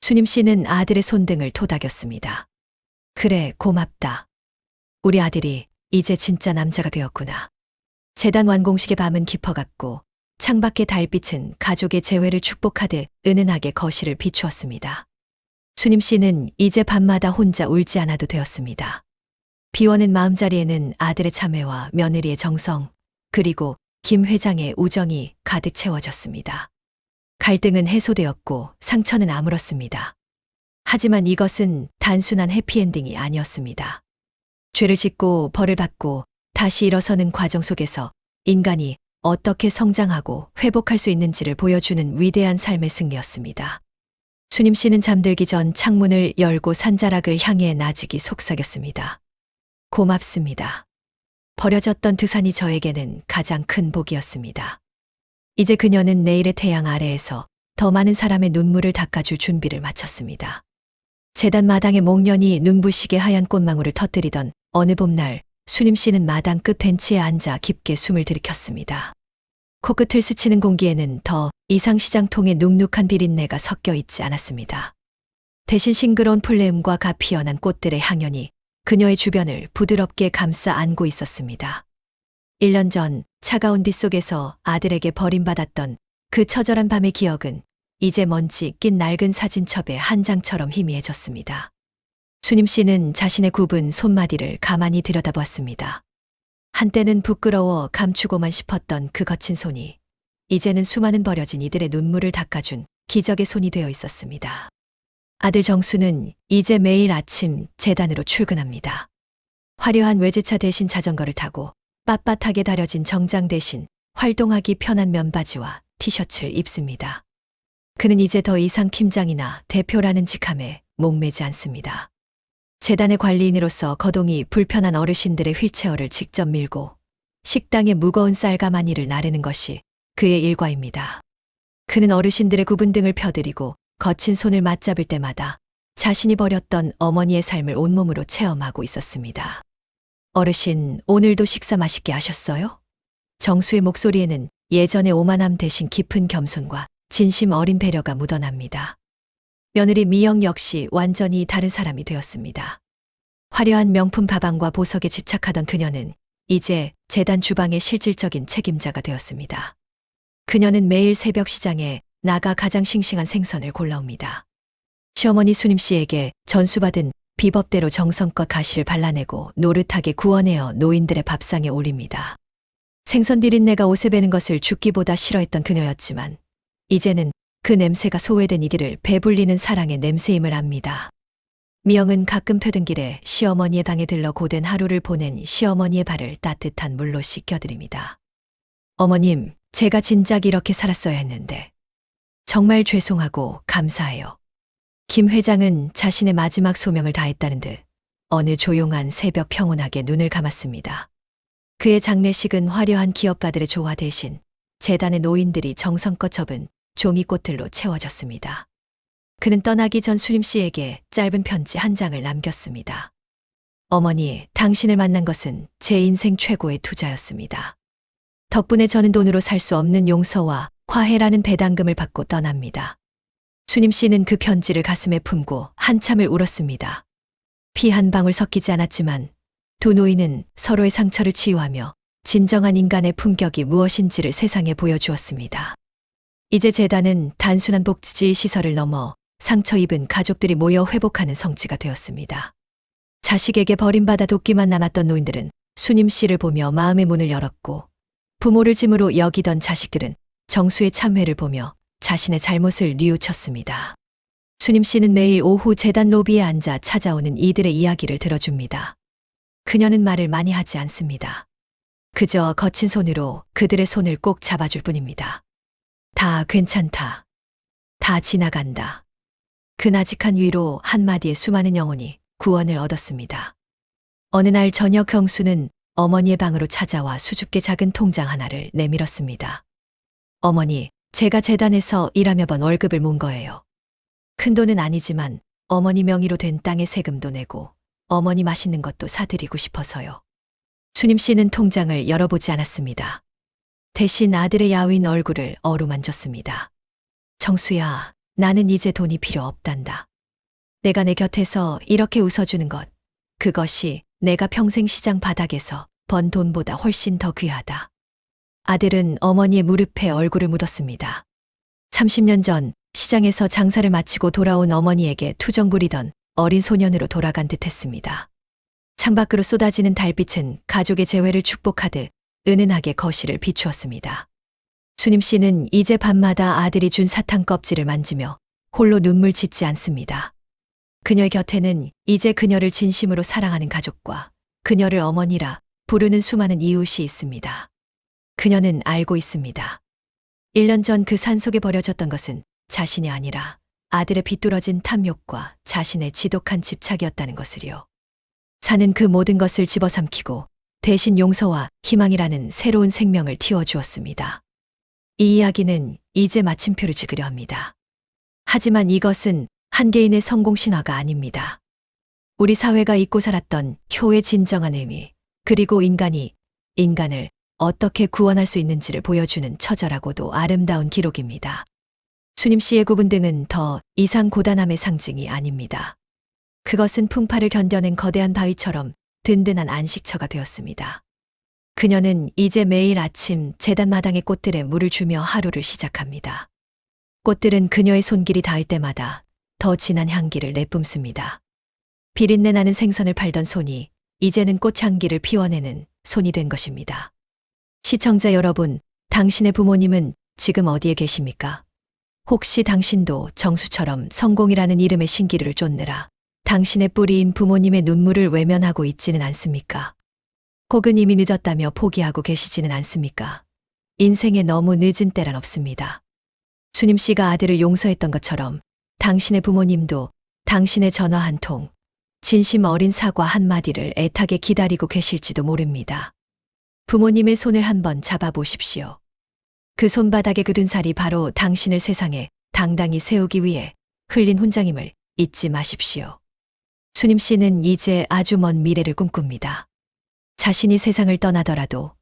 S1: 수님 씨는 아들의 손등을 토닥였습니다. 그래, 고맙다. 우리 아들이 이제 진짜 남자가 되었구나. 재단 완공식의 밤은 깊어갔고 창밖의 달빛은 가족의 재회를 축복하듯 은은하게 거실을 비추었습니다. 수님 씨는 이제 밤마다 혼자 울지 않아도 되었습니다. 비워낸 마음자리에는 아들의 참회와 며느리의 정성, 그리고 김 회장의 우정이 가득 채워졌습니다. 갈등은 해소되었고 상처는 아물었습니다. 하지만 이것은 단순한 해피엔딩이 아니었습니다. 죄를 짓고 벌을 받고 다시 일어서는 과정 속에서 인간이 어떻게 성장하고 회복할 수 있는지를 보여주는 위대한 삶의 승리였습니다. 수님 씨는 잠들기 전 창문을 열고 산자락을 향해 나직이 속삭였습니다. 고맙습니다. 버려졌던 드산이 저에게는 가장 큰 복이었습니다. 이제 그녀는 내일의 태양 아래에서 더 많은 사람의 눈물을 닦아줄 준비를 마쳤습니다. 재단 마당에 목련이 눈부시게 하얀 꽃망울을 터뜨리던 어느 봄날 수님 씨는 마당 끝 벤치에 앉아 깊게 숨을 들이켰습니다. 코끝을 스치는 공기에는 더 이상 시장통의 눅눅한 비린내가 섞여 있지 않았습니다. 대신 싱그러운 풀내음과 가 피어난 꽃들의 향연이 그녀의 주변을 부드럽게 감싸 안고 있었습니다. 1년 전 차가운 빗속에서 아들에게 버림받았던 그 처절한 밤의 기억은 이제 먼지 낀 낡은 사진첩의 한 장처럼 희미해졌습니다. 순임 씨는 자신의 굽은 손마디를 가만히 들여다보았습니다. 한때는 부끄러워 감추고만 싶었던 그 거친 손이 이제는 수많은 버려진 이들의 눈물을 닦아준 기적의 손이 되어 있었습니다. 아들 정수는 이제 매일 아침 재단으로 출근합니다. 화려한 외제차 대신 자전거를 타고 빳빳하게 다려진 정장 대신 활동하기 편한 면바지와 티셔츠를 입습니다. 그는 이제 더 이상 팀장이나 대표라는 직함에 목매지 않습니다. 재단의 관리인으로서 거동이 불편한 어르신들의 휠체어를 직접 밀고 식당에 무거운 쌀가마니를 나르는 것이 그의 일과입니다. 그는 어르신들의 굽은 등을 펴드리고 거친 손을 맞잡을 때마다 자신이 버렸던 어머니의 삶을 온몸으로 체험하고 있었습니다. 어르신, 오늘도 식사 맛있게 하셨어요? 정수의 목소리에는 예전의 오만함 대신 깊은 겸손과 진심 어린 배려가 묻어납니다. 며느리 미영 역시 완전히 다른 사람이 되었습니다. 화려한 명품 가방과 보석에 집착하던 그녀는 이제 재단 주방의 실질적인 책임자가 되었습니다. 그녀는 매일 새벽 시장에 나가 가장 싱싱한 생선을 골라옵니다. 시어머니 순임 씨에게 전수받은 비법대로 정성껏 가시를 발라내고 노릇하게 구워내어 노인들의 밥상에 올립니다. 생선 비린내가 옷에 배는 것을 죽기보다 싫어했던 그녀였지만 이제는 그 냄새가 소외된 이들을 배불리는 사랑의 냄새임을 압니다. 미영은 가끔 퇴근길에 시어머니의 방에 들러 고된 하루를 보낸 시어머니의 발을 따뜻한 물로 씻겨드립니다. 어머님, 제가 진작 이렇게 살았어야 했는데 정말 죄송하고 감사해요. 김 회장은 자신의 마지막 소명을 다했다는 듯 어느 조용한 새벽 평온하게 눈을 감았습니다. 그의 장례식은 화려한 기업가들의 조화 대신 재단의 노인들이 정성껏 접은 종이꽃들로 채워졌습니다. 그는 떠나기 전 수임 씨에게 짧은 편지 한 장을 남겼습니다. 어머니, 당신을 만난 것은 제 인생 최고의 투자였습니다. 덕분에 저는 돈으로 살 수 없는 용서와 화해라는 배당금을 받고 떠납니다. 수임 씨는 그 편지를 가슴에 품고 한참을 울었습니다. 피 한 방울 섞이지 않았지만 두 노인은 서로의 상처를 치유하며 진정한 인간의 품격이 무엇인지를 세상에 보여주었습니다. 이제 재단은 단순한 복지 시설을 넘어 상처 입은 가족들이 모여 회복하는 성지가 되었습니다. 자식에게 버림받아 돕기만 남았던 노인들은 순임 씨를 보며 마음의 문을 열었고 부모를 짐으로 여기던 자식들은 정수의 참회를 보며 자신의 잘못을 뉘우쳤습니다. 순임 씨는 매일 오후 재단 로비에 앉아 찾아오는 이들의 이야기를 들어줍니다. 그녀는 말을 많이 하지 않습니다. 그저 거친 손으로 그들의 손을 꼭 잡아줄 뿐입니다. 다 괜찮다. 다 지나간다. 그 나직한 위로 한마디에 수많은 영혼이 구원을 얻었습니다. 어느 날 저녁 경수는 어머니의 방으로 찾아와 수줍게 작은 통장 하나를 내밀었습니다. 어머니, 제가 재단에서 일하며 번 월급을 모은 거예요. 큰 돈은 아니지만 어머니 명의로 된 땅에 세금도 내고 어머니 맛있는 것도 사드리고 싶어서요. 순임 씨는 통장을 열어보지 않았습니다. 대신 아들의 야윈 얼굴을 어루만졌습니다. 정수야, 나는 이제 돈이 필요 없단다. 내가 내 곁에서 이렇게 웃어주는 것, 그것이 내가 평생 시장 바닥에서 번 돈보다 훨씬 더 귀하다. 아들은 어머니의 무릎에 얼굴을 묻었습니다. 30년 전 시장에서 장사를 마치고 돌아온 어머니에게 투정 부리던 어린 소년으로 돌아간 듯했습니다. 창밖으로 쏟아지는 달빛은 가족의 재회를 축복하듯 은은하게 거실을 비추었습니다. 순임 씨는 이제 밤마다 아들이 준 사탕 껍질을 만지며 홀로 눈물 짓지 않습니다. 그녀의 곁에는 이제 그녀를 진심으로 사랑하는 가족과 그녀를 어머니라 부르는 수많은 이웃이 있습니다. 그녀는 알고 있습니다. 1년 전 그 산속에 버려졌던 것은 자신이 아니라 아들의 비뚤어진 탐욕과 자신의 지독한 집착이었다는 것을요. 사는 그 모든 것을 집어삼키고 대신 용서와 희망이라는 새로운 생명을 틔워주었습니다. 이 이야기는 이제 마침표를 찍으려 합니다. 하지만 이것은 한 개인의 성공 신화가 아닙니다. 우리 사회가 잊고 살았던 효의 진정한 의미, 그리고 인간이 인간을 어떻게 구원할 수 있는지를 보여주는 처절하고도 아름다운 기록입니다. 순임 씨의 굽은 등은 더 이상 고단함의 상징이 아닙니다. 그것은 풍파를 견뎌낸 거대한 바위처럼 든든한 안식처가 되었습니다. 그녀는 이제 매일 아침 재단 마당의 꽃들에 물을 주며 하루를 시작합니다. 꽃들은 그녀의 손길이 닿을 때마다 더 진한 향기를 내뿜습니다. 비린내 나는 생선을 팔던 손이 이제는 꽃향기를 피워내는 손이 된 것입니다. 시청자 여러분, 당신의 부모님은 지금 어디에 계십니까? 혹시 당신도 정수처럼 성공이라는 이름의 신기루를 쫓느라 당신의 뿌리인 부모님의 눈물을 외면하고 있지는 않습니까? 혹은 이미 늦었다며 포기하고 계시지는 않습니까? 인생에 너무 늦은 때란 없습니다. 수님 씨가 아들을 용서했던 것처럼 당신의 부모님도 당신의 전화 한 통, 진심 어린 사과 한마디를 애타게 기다리고 계실지도 모릅니다. 부모님의 손을 한번 잡아보십시오. 그 손바닥에 굳은 살이 바로 당신을 세상에 당당히 세우기 위해 흘린 훈장임을 잊지 마십시오. 수님 씨는 이제 아주 먼 미래를 꿈꿉니다. 자신이 세상을 떠나더라도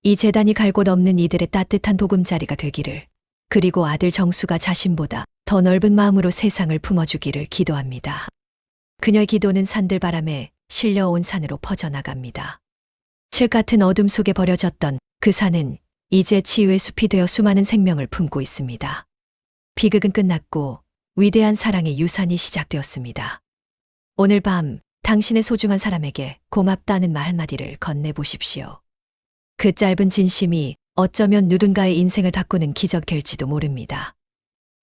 S1: 이 재단이 갈 곳 없는 이들의 따뜻한 보금자리가 되기를, 그리고 아들 정수가 자신보다 더 넓은 마음으로 세상을 품어주기를 기도합니다. 그녀의 기도는 산들바람에 실려온 산으로 퍼져나갑니다. 칠 같은 어둠 속에 버려졌던 그 산은 이제 치유의 숲이 되어 수많은 생명을 품고 있습니다. 비극은 끝났고 위대한 사랑의 유산이 시작되었습니다. 오늘 밤 당신의 소중한 사람에게 고맙다는 말 한마디를 건네보십시오. 그 짧은 진심이 어쩌면 누군가의 인생을 바꾸는 기적 될지도 모릅니다.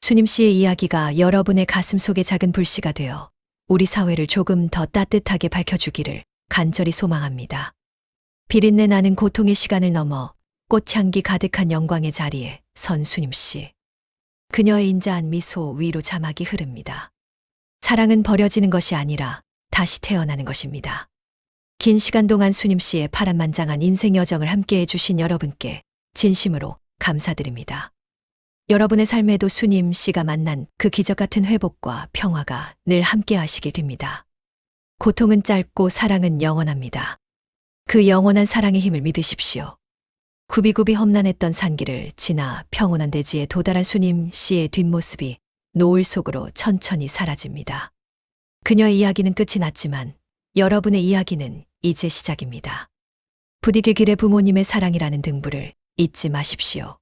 S1: 수님 씨의 이야기가 여러분의 가슴 속에 작은 불씨가 되어 우리 사회를 조금 더 따뜻하게 밝혀주기를 간절히 소망합니다. 비린내 나는 고통의 시간을 넘어 꽃향기 가득한 영광의 자리에 선 수님 씨. 그녀의 인자한 미소 위로 자막이 흐릅니다. 사랑은 버려지는 것이 아니라 다시 태어나는 것입니다. 긴 시간 동안 수님 씨의 파란만장한 인생 여정을 함께해 주신 여러분께 진심으로 감사드립니다. 여러분의 삶에도 수님 씨가 만난 그 기적 같은 회복과 평화가 늘 함께 하시길 빕니다. 고통은 짧고 사랑은 영원합니다. 그 영원한 사랑의 힘을 믿으십시오. 굽이굽이 험난했던 산길을 지나 평온한 대지에 도달한 수님 씨의 뒷모습이 노을 속으로 천천히 사라집니다. 그녀의 이야기는 끝이 났지만 여러분의 이야기는 이제 시작입니다. 부디게 길에 부모님의 사랑이라는 등불을 잊지 마십시오.